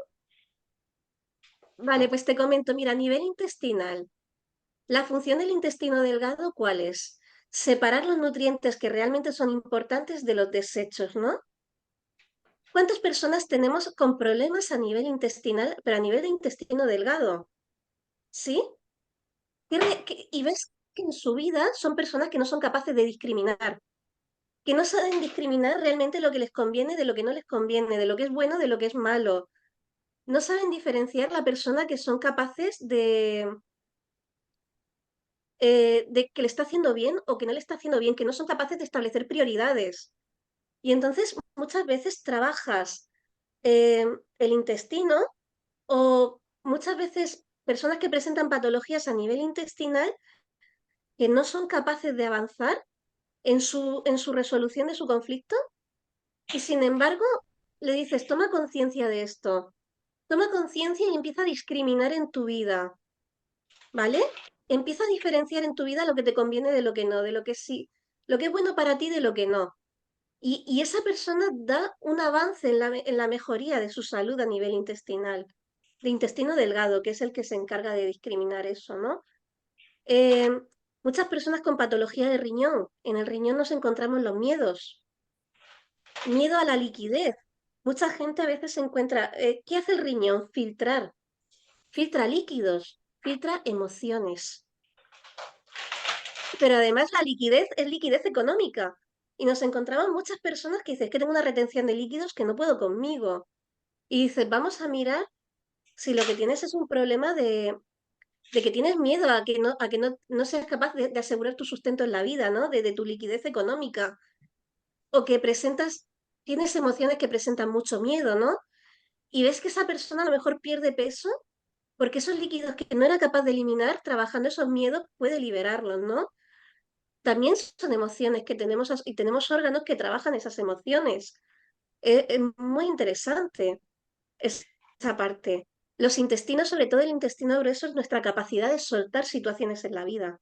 vale, pues te comento, mira, a nivel intestinal, la función del intestino delgado, ¿cuál es? Separar los nutrientes que realmente son importantes de los desechos, ¿no? ¿Cuántas personas tenemos con problemas a nivel intestinal, pero a nivel de intestino delgado? ¿Sí? Y ves que en su vida son personas que no son capaces de discriminar, que no saben discriminar realmente lo que les conviene de lo que no les conviene, de lo que es bueno de lo que es malo. No saben diferenciar la persona que son capaces de que le está haciendo bien o que no le está haciendo bien, que no son capaces de establecer prioridades. Y entonces muchas veces trabajas el intestino o muchas veces personas que presentan patologías a nivel intestinal que no son capaces de avanzar en su resolución de su conflicto y sin embargo le dices, toma conciencia de esto, toma conciencia y empieza a discriminar en tu vida, ¿vale? Empieza a diferenciar en tu vida lo que te conviene de lo que no, de lo que sí, lo que es bueno para ti de lo que no. Y esa persona da un avance en la mejoría de su salud a nivel intestinal, de intestino delgado, que es el que se encarga de discriminar eso, ¿no? Eh, Muchas personas con patología de riñón, en el riñón nos encontramos los miedos, miedo a la liquidez. Mucha gente a veces se encuentra, ¿qué hace el riñón? Filtrar, filtra líquidos, filtra emociones. Pero además la liquidez es liquidez económica. Y nos encontramos muchas personas que dicen que tengo una retención de líquidos que no puedo conmigo. Y dices, vamos a mirar si lo que tienes es un problema de que tienes miedo a que no seas capaz de asegurar tu sustento en la vida, ¿no? De tu liquidez económica. O que tienes emociones que presentan mucho miedo, ¿no? Y ves que esa persona a lo mejor pierde peso porque esos líquidos que no era capaz de eliminar, trabajando esos miedos, puede liberarlos, ¿no? También son emociones que tenemos y tenemos órganos que trabajan esas emociones. Es muy interesante esa parte. Los intestinos, sobre todo el intestino grueso, es nuestra capacidad de soltar situaciones en la vida.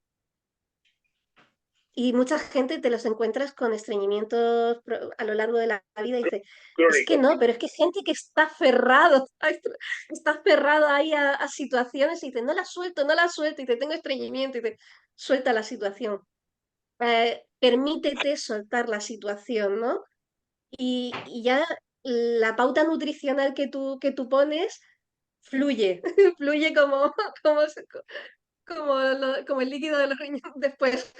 Y mucha gente te los encuentras con estreñimientos a lo largo de la vida y dice, es que Crónico, no, pero es que hay gente que está aferrado, está aferrado ahí a situaciones y dice, no la suelto, no la suelto, y te tengo estreñimiento, y te suelta la situación. Permítete soltar la situación, ¿no? Y ya la pauta nutricional que tú pones fluye, fluye como, como el líquido de los riñones después,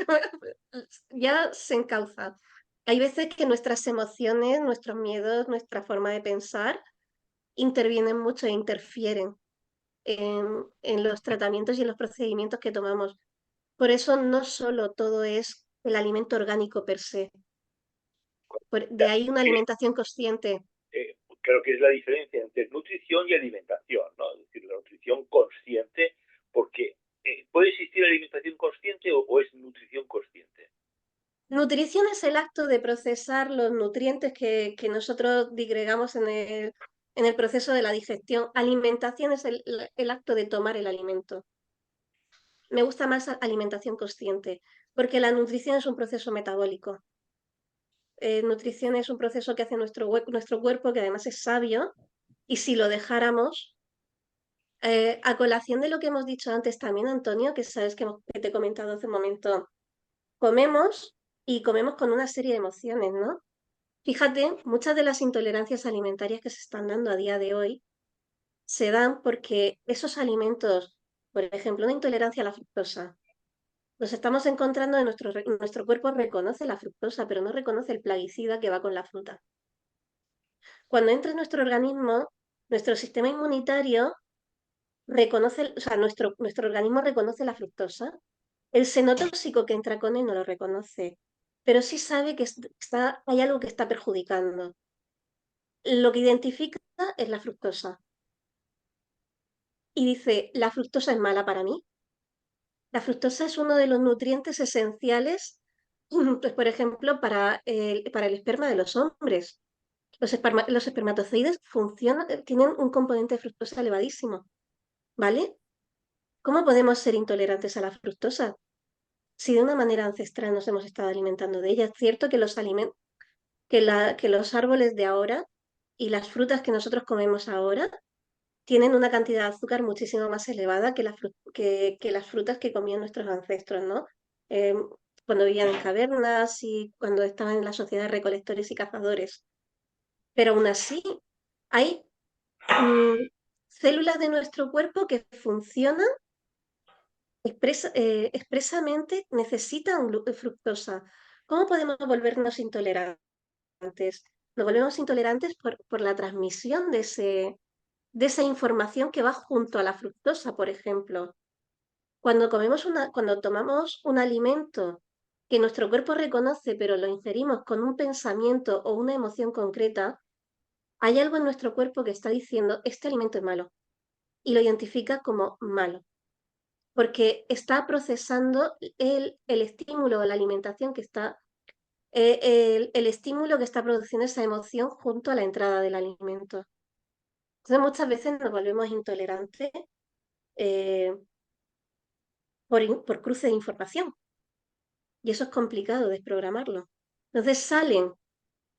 ya se encauza. Hay veces que nuestras emociones, nuestros miedos, nuestra forma de pensar intervienen mucho e interfieren en los tratamientos y en los procedimientos que tomamos. Por eso no solo todo es el alimento orgánico per se. De ahí una Que, alimentación consciente. creo que es la diferencia entre nutrición y alimentación, ¿no? Es decir, la nutrición consciente, porque ¿puede existir alimentación consciente o es nutrición consciente? Nutrición es el acto de procesar los nutrientes que nosotros digregamos en el proceso de la digestión. Alimentación es el acto de tomar el alimento. Me gusta más alimentación consciente, porque la nutrición es un proceso metabólico. Nutrición es un proceso que hace nuestro cuerpo, que además es sabio, y si lo dejáramos, a colación de lo que hemos dicho antes también, Antonio, que sabes que te he comentado hace un momento, comemos y comemos con una serie de emociones, ¿no? Fíjate, muchas de las intolerancias alimentarias que se están dando a día de hoy se dan porque esos alimentos, por ejemplo, una intolerancia a la fructosa, nos estamos encontrando en nuestro cuerpo reconoce la fructosa, pero no reconoce el plaguicida que va con la fruta. Cuando entra en nuestro organismo, nuestro sistema inmunitario reconoce, o sea, nuestro organismo reconoce la fructosa. El xenotóxico que entra con él no lo reconoce, pero sí sabe que hay algo que está perjudicando. Lo que identifica es la fructosa y dice, la fructosa es mala para mí. La fructosa es uno de los nutrientes esenciales, pues, por ejemplo, para el esperma de los hombres. Los espermatozoides tienen un componente de fructosa elevadísimo, ¿vale? ¿Cómo podemos ser intolerantes a la fructosa si de una manera ancestral nos hemos estado alimentando de ella? Es cierto que que los árboles de ahora y las frutas que nosotros comemos ahora tienen una cantidad de azúcar muchísimo más elevada que las frutas que comían nuestros ancestros, ¿no? Eh, cuando vivían en cavernas y cuando estaban en la sociedad de recolectores y cazadores. Pero aún así, hay células de nuestro cuerpo que funcionan expresamente, necesitan fructosa. ¿Cómo podemos volvernos intolerantes? Nos volvemos intolerantes por la transmisión de esa información que va junto a la fructosa, por ejemplo. Cuando tomamos un alimento que nuestro cuerpo reconoce, pero lo ingerimos con un pensamiento o una emoción concreta, hay algo en nuestro cuerpo que está diciendo, este alimento es malo, y lo identifica como malo, porque está procesando el estímulo o la alimentación que está, el estímulo que está produciendo esa emoción junto a la entrada del alimento. Entonces muchas veces nos volvemos intolerantes eh, por cruce de información. Y eso es complicado desprogramarlo. Entonces salen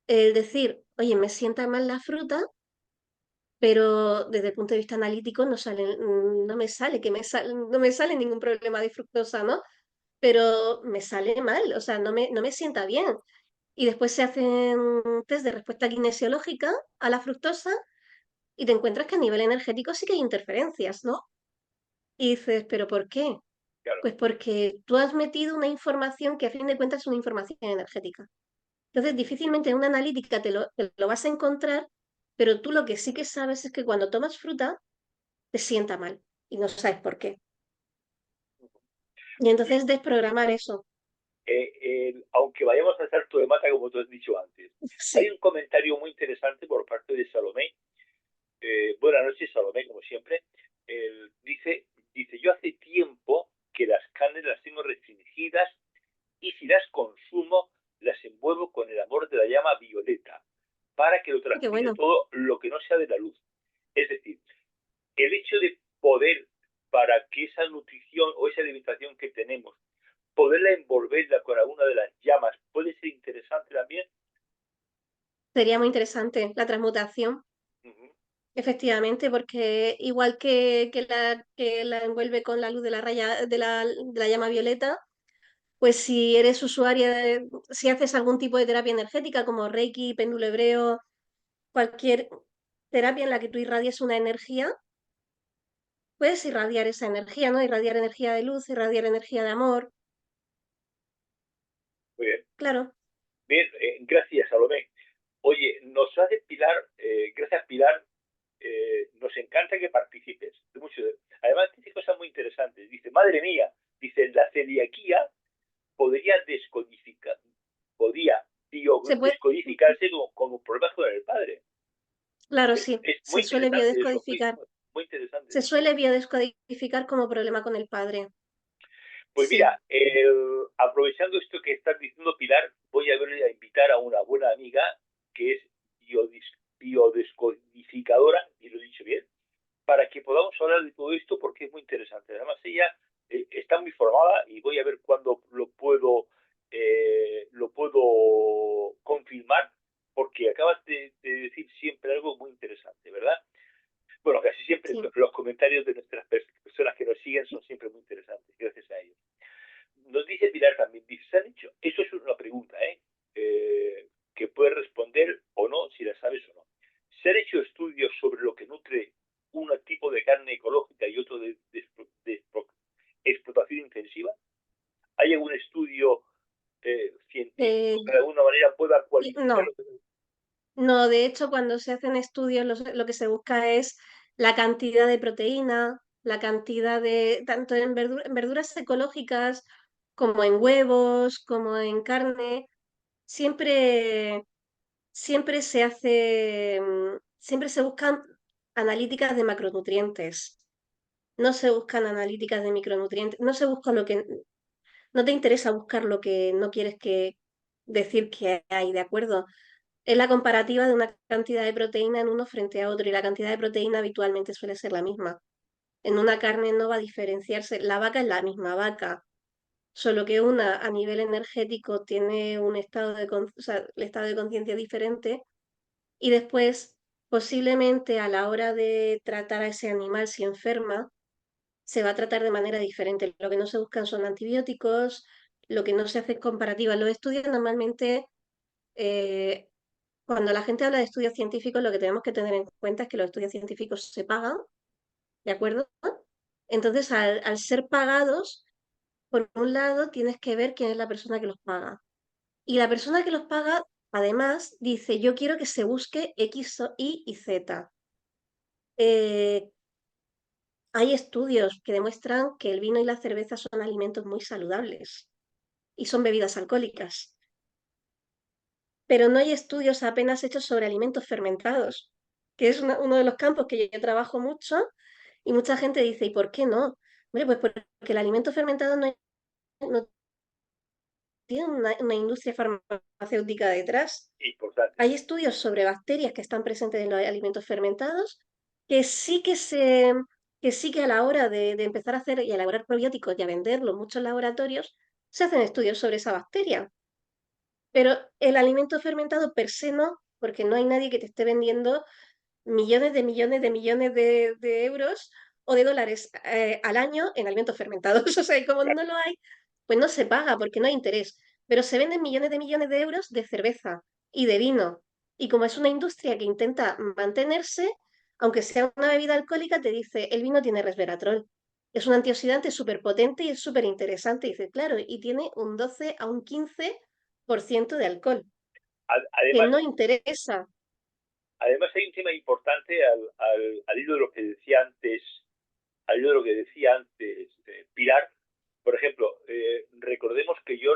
el decir, oye, me sienta mal la fruta, pero desde el punto de vista analítico no me sale no me sale ningún problema de fructosa, ¿no? Pero me sale mal, o sea, no me sienta bien. Y después se hacen test de respuesta kinesiológica a la fructosa y te encuentras que a nivel energético sí que hay interferencias, ¿no? Y dices, ¿pero por qué? Claro. Pues porque tú has metido una información que a fin de cuentas es una información energética. Entonces, difícilmente en una analítica te lo vas a encontrar, pero tú lo que sí que sabes es que cuando tomas fruta te sienta mal y no sabes por qué. Y entonces desprogramar eso. Aunque vayamos a salto de mata, como tú has dicho antes, hay Sí, un comentario muy interesante por parte de Salomé. Buenas noches, Salomé, como siempre. Dice, yo hace tiempo que las carnes las tengo restringidas y si las consumo, las envuelvo con el amor de la llama violeta para que lo qué transmite bueno. todo lo que no sea de la luz. Es decir, el hecho de poder, para que esa nutrición o esa alimentación que tenemos, poderla envolverla con alguna de las llamas, puede ser interesante también. Sería muy interesante la transmutación, Uh -huh. efectivamente, porque igual que la envuelve con la luz de la raya de la llama violeta, pues si eres usuaria, si haces algún tipo de terapia energética como Reiki, péndulo hebreo, cualquier terapia en la que tú irradies una energía, puedes irradiar esa energía, ¿no? Irradiar energía de luz, irradiar energía de amor, Muy bien. claro. Bien, gracias, Salomé. Oye, nos hace Pilar, gracias Pilar, nos encanta que participes. Además, dice cosas muy interesantes. Dice, madre mía, dice, la celiaquía podría descodificar Claro, sí, Es muy se suele interesante eso, biodescodificar. muy interesante Se eso. suele biodescodificar como problema con el padre. Pues Sí, mira, aprovechando esto que estás diciendo, Pilar, voy a ver a invitar a una buena amiga que es biodescodificadora, y lo he dicho bien, para que podamos hablar de todo esto porque es muy interesante. Además, ella está muy formada y voy a ver cuándo lo puedo confirmar porque acabas de decir siempre algo muy interesante, ¿verdad? Bueno, casi siempre sí. los comentarios de nuestras personas que nos siguen son siempre muy interesantes, gracias a ellos. Nos dice Pilar también, dice, ¿se han hecho? Eso es una pregunta, que puedes responder o no, si la sabes o no. ¿Se han hecho estudios sobre lo que nutre un tipo de carne ecológica y otro de explotación intensiva? ¿Hay algún estudio Eh, científico que de alguna manera pueda cualificar no, lo que... no, de hecho, cuando se hacen estudios, lo que se busca es la cantidad de proteína, la cantidad de, tanto en en verduras ecológicas como en huevos, como en carne, siempre, siempre se hace, siempre se buscan analíticas de macronutrientes. No se buscan analíticas de micronutrientes, no se busca lo que, no te interesa buscar lo que no quieres que decir que hay, ¿de acuerdo? Es la comparativa de una cantidad de proteína en uno frente a otro y la cantidad de proteína habitualmente suele ser la misma. En una carne no va a diferenciarse, la vaca es la misma vaca, solo que una a nivel energético tiene un estado de, o sea, el estado de conciencia diferente y después posiblemente a la hora de tratar a ese animal si enferma, se va a tratar de manera diferente. Lo que no se buscan son antibióticos, lo que no se hace es comparativa. Los estudios normalmente, eh, cuando la gente habla de estudios científicos, lo que tenemos que tener en cuenta es que los estudios científicos se pagan, ¿de acuerdo? Entonces, al ser pagados, por un lado, tienes que ver quién es la persona que los paga. Y la persona que los paga, además, dice, yo quiero que se busque X, Y y Z. Eh, Hay estudios que demuestran que el vino y la cerveza son alimentos muy saludables y son bebidas alcohólicas, pero no hay estudios apenas hechos sobre alimentos fermentados, que es uno de los campos que yo trabajo mucho y mucha gente dice, ¿y por qué no? Hombre, pues porque el alimento fermentado no tiene una industria farmacéutica detrás. Importante. Hay estudios sobre bacterias que están presentes en los alimentos fermentados que sí que a la hora de empezar a hacer y elaborar probióticos y a venderlos en muchos laboratorios, se hacen estudios sobre esa bacteria. Pero el alimento fermentado per se no, porque no hay nadie que te esté vendiendo millones de millones de millones de euros o de dólares al año en alimentos fermentados. O sea, y como no lo hay, pues no se paga porque no hay interés. Pero se venden millones de millones de euros de cerveza y de vino. Y como es una industria que intenta mantenerse, aunque sea una bebida alcohólica, te dice, el vino tiene resveratrol. Es un antioxidante súper potente y es súper interesante. Y dice, claro, y tiene un 12 a un 15% de alcohol, que Además, no interesa. además hay un tema importante al hilo de lo que decía antes, al hilo de lo que decía antes Pilar. Por ejemplo, recordemos que yo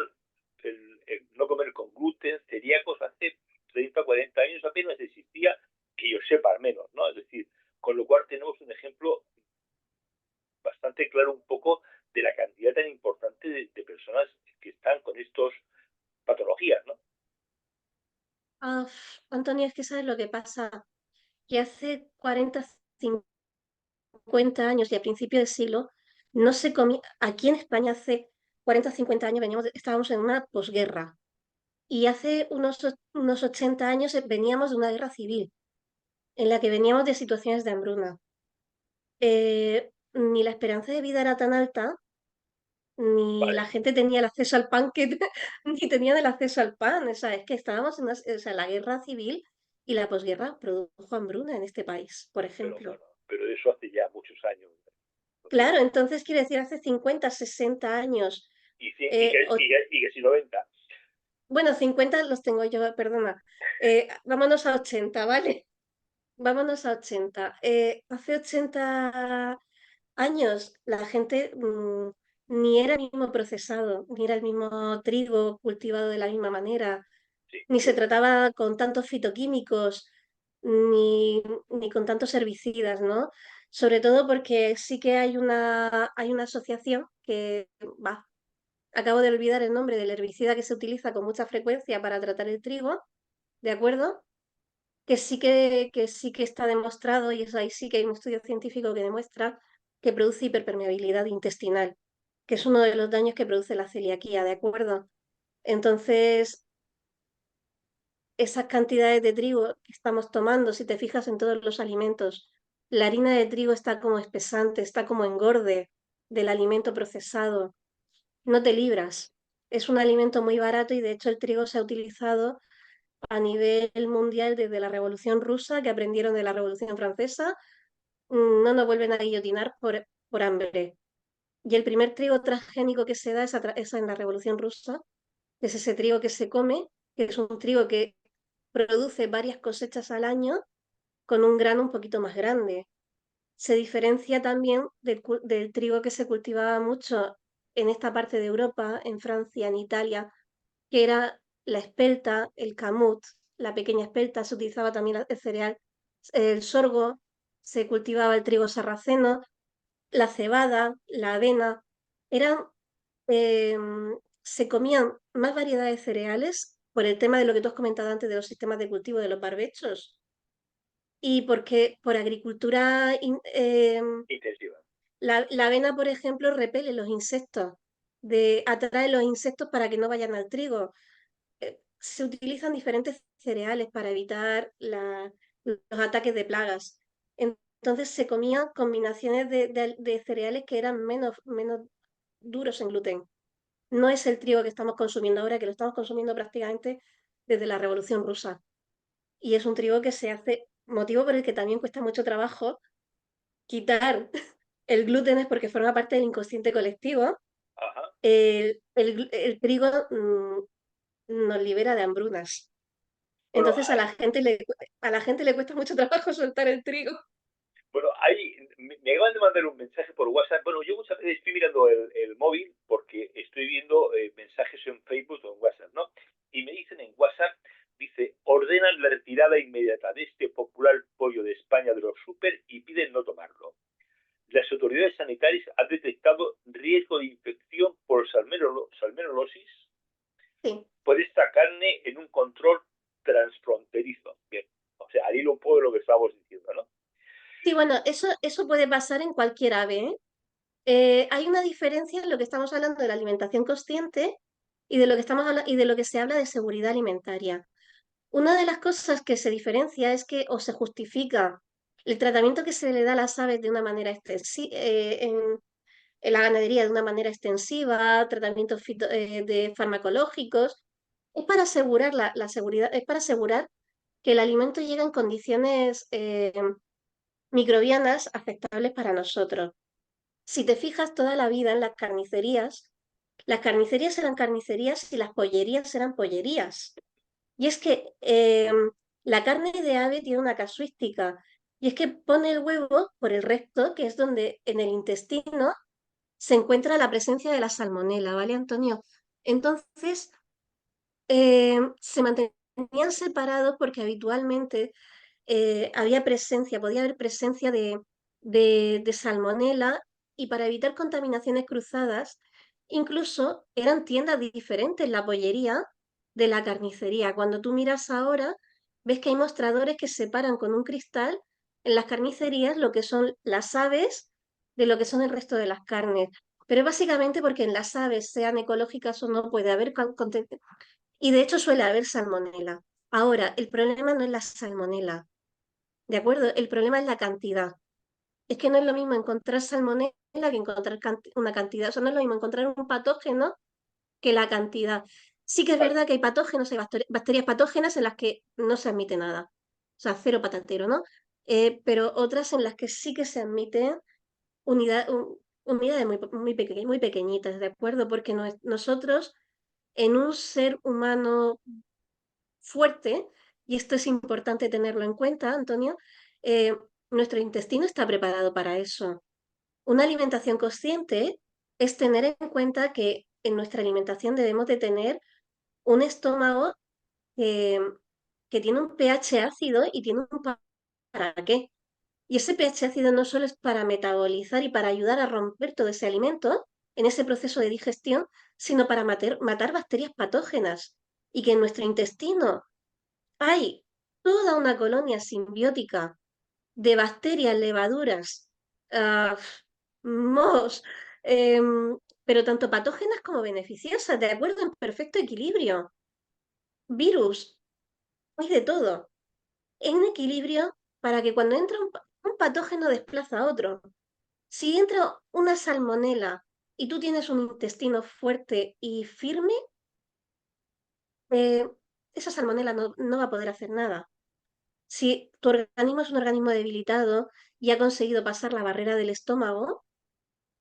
el no comer con gluten, celíacos, hace 30 40 años apenas existía, que yo sepa al menos, ¿no? Es decir, con lo cual tenemos un ejemplo bastante claro un poco de la cantidad tan importante de personas que están con estas patologías, ¿no? Ah, Antonio, es que sabes lo que pasa, que hace 40, 50 años y a principios del siglo no se comía, aquí en España hace 40, 50 años estábamos en una posguerra y hace unos 80 años veníamos de una guerra civil en la que veníamos de situaciones de hambruna. Ni la esperanza de vida era tan alta, ni Vale, la gente tenía el acceso al pan ni tenían el acceso al pan. O sea, es que estábamos en o sea, la guerra civil y la posguerra produjo hambruna en este país, por pero ejemplo. bueno, pero eso hace ya muchos años. Entonces, Claro, entonces quiere decir hace 50, 60 años. y, cien- y, eh, que, o- y, que, y que si 90, bueno, 50 los tengo yo, perdona. Vámonos a 80, ¿vale? Vámonos a 80. Hace 80 años la gente ni era el mismo procesado, ni era el mismo trigo cultivado de la misma manera, sí, ni se eso, trataba con tantos fitoquímicos. ni con tantos herbicidas, ¿no? Sobre todo porque sí que hay una asociación que, va, acabo de olvidar el nombre del herbicida que se utiliza con mucha frecuencia para tratar el trigo, ¿de acuerdo? Que sí que está demostrado, y es ahí sí que hay un estudio científico que demuestra que produce hiperpermeabilidad intestinal, que es uno de los daños que produce la celiaquía, ¿de acuerdo? Entonces, esas cantidades de trigo que estamos tomando, si te fijas en todos los alimentos, la harina de trigo está como espesante, está como engorde del alimento procesado, no te libras. Es un alimento muy barato y de hecho el trigo se ha utilizado a nivel mundial desde la Revolución Rusa, que aprendieron de la Revolución Francesa, no nos vuelven a guillotinar por hambre. Y el primer trigo transgénico que se da es en la Revolución Rusa, que es ese trigo que se come, que es un trigo que produce varias cosechas al año con un grano un poquito más grande. Se diferencia también del trigo que se cultivaba mucho en esta parte de Europa, en Francia, en Italia, que era la espelta, el camut, la pequeña espelta, se utilizaba también el cereal, el sorgo, se cultivaba el trigo sarraceno, la cebada, la avena, eran, eh, se comían más variedad de cereales por el tema de lo que tú has comentado antes de los sistemas de cultivo de los barbechos y porque por agricultura, Intensiva. la avena, por ejemplo, repele los insectos, atrae los insectos para que no vayan al trigo. Se utilizan diferentes cereales para evitar los ataques de plagas. Entonces se comían combinaciones de cereales que eran menos duros en gluten. No es el trigo que estamos consumiendo ahora, que lo estamos consumiendo prácticamente desde la Revolución Rusa. Y es un trigo que se hace, motivo por el que también cuesta mucho trabajo quitar el gluten, es porque forma parte del inconsciente colectivo. Ajá. El trigo nos libera de hambrunas. Bueno, Entonces a la gente le cuesta mucho trabajo soltar el trigo. bueno, me acaban de mandar un mensaje por WhatsApp. Bueno, yo muchas veces estoy mirando el móvil porque estoy viendo mensajes en Facebook o en WhatsApp, ¿no? Y me dicen en WhatsApp, dice, ordenan la retirada inmediata de este popular pollo de España de los super y piden no tomarlo. Las autoridades sanitarias han detectado riesgo de infección por salmonellosis Sí. por esta carne en un control transfronterizo. Bien, o sea, al hilo un poco de lo que estábamos diciendo, ¿no? Sí, bueno, eso puede pasar en cualquier ave, ¿eh? Hay una diferencia en lo que estamos hablando de la alimentación consciente y de lo que y de lo que se habla de seguridad alimentaria. Una de las cosas que se diferencia es que o se justifica el tratamiento que se le da a las aves de una manera en la ganadería de una manera extensiva, tratamientos de farmacológicos, es para asegurar la seguridad, es para asegurar que el alimento llega en condiciones microbianas aceptables para nosotros. Si te fijas toda la vida en las carnicerías eran carnicerías y las pollerías eran pollerías. Y es que la carne de ave tiene una casuística, y es que pone el huevo por el recto, que es donde en el intestino se encuentra la presencia de la salmonela, ¿vale, Antonio? Entonces, se mantenían separados porque habitualmente podía haber presencia de salmonela y para evitar contaminaciones cruzadas, incluso eran tiendas diferentes la pollería de la carnicería. Cuando tú miras ahora, ves que hay mostradores que separan con un cristal en las carnicerías lo que son las aves de lo que son el resto de las carnes. Pero básicamente porque en las aves, sean ecológicas o no, puede haber y de hecho suele haber salmonela. Ahora, el problema no es la salmonela, ¿de acuerdo? El problema es la cantidad. Es que no es lo mismo encontrar salmonela que encontrar una cantidad. O sea, no es lo mismo encontrar un patógeno que la cantidad. Sí que es Vale. verdad que hay patógenos, hay bacterias patógenas en las que no se admite nada. O sea, cero patatero, ¿no? Pero otras en las que sí que se admiten unidades muy pequeñitas, ¿de acuerdo? Porque nosotros, en un ser humano fuerte, y esto es importante tenerlo en cuenta, Antonio, eh, nuestro intestino está preparado para eso. Una alimentación consciente es tener en cuenta que en nuestra alimentación debemos de tener un estómago que que tiene un pH ácido y tiene un para qué. Y ese pH ácido no solo es para metabolizar y para ayudar a romper todo ese alimento en ese proceso de digestión, sino para matar bacterias patógenas. Y que en nuestro intestino hay toda una colonia simbiótica de bacterias, levaduras, ah, mohos, pero tanto patógenas como beneficiosas, de acuerdo en perfecto equilibrio. Virus, hay de todo. En equilibrio para que cuando entra un patógeno desplaza a otro. Si entra una salmonela y tú tienes un intestino fuerte y firme, eh, esa salmonela no va a poder hacer nada. Si tu organismo es un organismo debilitado y ha conseguido pasar la barrera del estómago,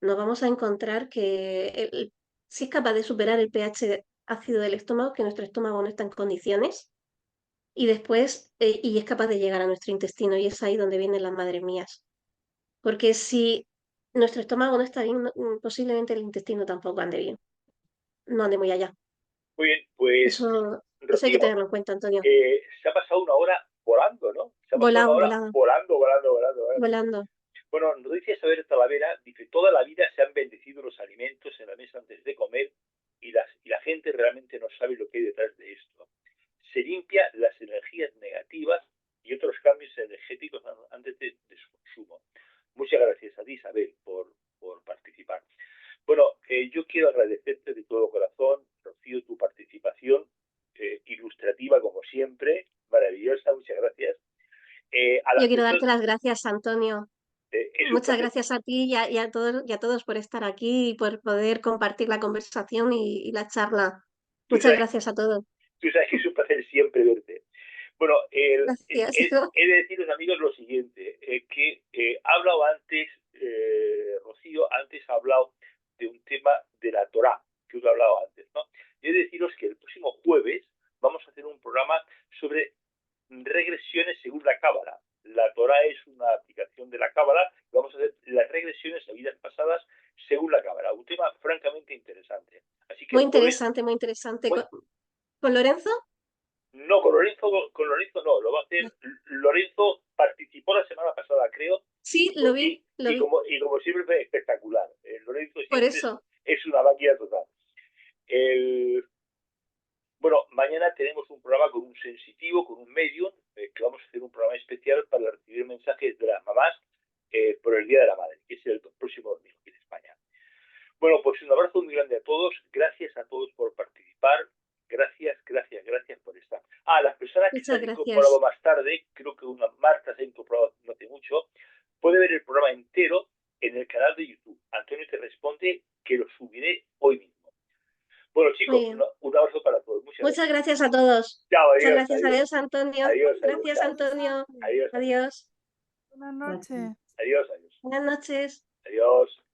nos vamos a encontrar que si es capaz de superar el pH ácido del estómago, que nuestro estómago no está en condiciones, y después, y es capaz de llegar a nuestro intestino, y es ahí donde vienen las madres mías. Porque si nuestro estómago no está bien, posiblemente el intestino tampoco ande bien, no ande muy allá. Muy bien, pues Eso hay que Rocío, tenerlo en cuenta, Antonio. se ha pasado una hora volando, ¿no? Se ha pasado una Volando, hora volando, volando. volando. Bueno, nos dice Isabel Talavera, dice, toda la vida se han bendecido los alimentos en la mesa antes de comer y la gente realmente no sabe lo que hay detrás de esto. Se limpia las energías negativas y otros cambios energéticos antes de su consumo. Muchas gracias a ti, Isabel, por participar. Bueno, yo quiero agradecerte de todo corazón, Rocío, tu participación ilustrativa como siempre, maravillosa, muchas gracias. A Yo las quiero darte personas, las gracias, Antonio. es un Muchas placer. gracias a ti y a todos por estar aquí y por poder compartir la conversación y la charla. Tú Muchas sabes, gracias a todos. tú sabes que es un placer siempre verte. Bueno, Gracias. he de deciros, amigos, lo siguiente, que ha hablado antes, Rocío, antes ha hablado de un tema de la Torá, que os he hablado antes, ¿no? Y he de deciros que el próximo jueves vamos a hacer un programa sobre regresiones según la Cábala. La Torá es una aplicación de la Cábala, vamos a hacer las regresiones a vidas pasadas según la Cábala, un tema francamente interesante. Así que el Muy jueves, interesante, muy interesante. muy, ¿Con Lorenzo? no, con Lorenzo no, lo va a hacer. Lorenzo participó la semana pasada, creo, Sí, lo vi, lo vi. y como siempre fue espectacular. Lorenzo Por siempre eso. es una máquina total. El, bueno, mañana tenemos un programa con un sensitivo, con un medium, que vamos a hacer un programa especial para recibir mensajes de las mamás por el Día de la Madre, que es el próximo domingo aquí en España. Bueno, pues un abrazo muy grande a todos. Gracias a todos por participar. Gracias por estar. Las personas que se Muchas han incorporado gracias. más tarde, creo que una Marta se ha incorporado no hace mucho, puede ver el programa entero en el canal de YouTube. Antonio te responde que lo subiré hoy mismo. Bueno, Muy chicos, bien. un abrazo para todos. Muchas Muchas gracias. gracias a todos. Chao, Muchas adiós, gracias. adiós. Adiós, Antonio. Adiós, adiós, Gracias, chao. Antonio. Adiós, adiós. Adiós. Buenas noches. Adiós, adiós. Buenas noches. Adiós.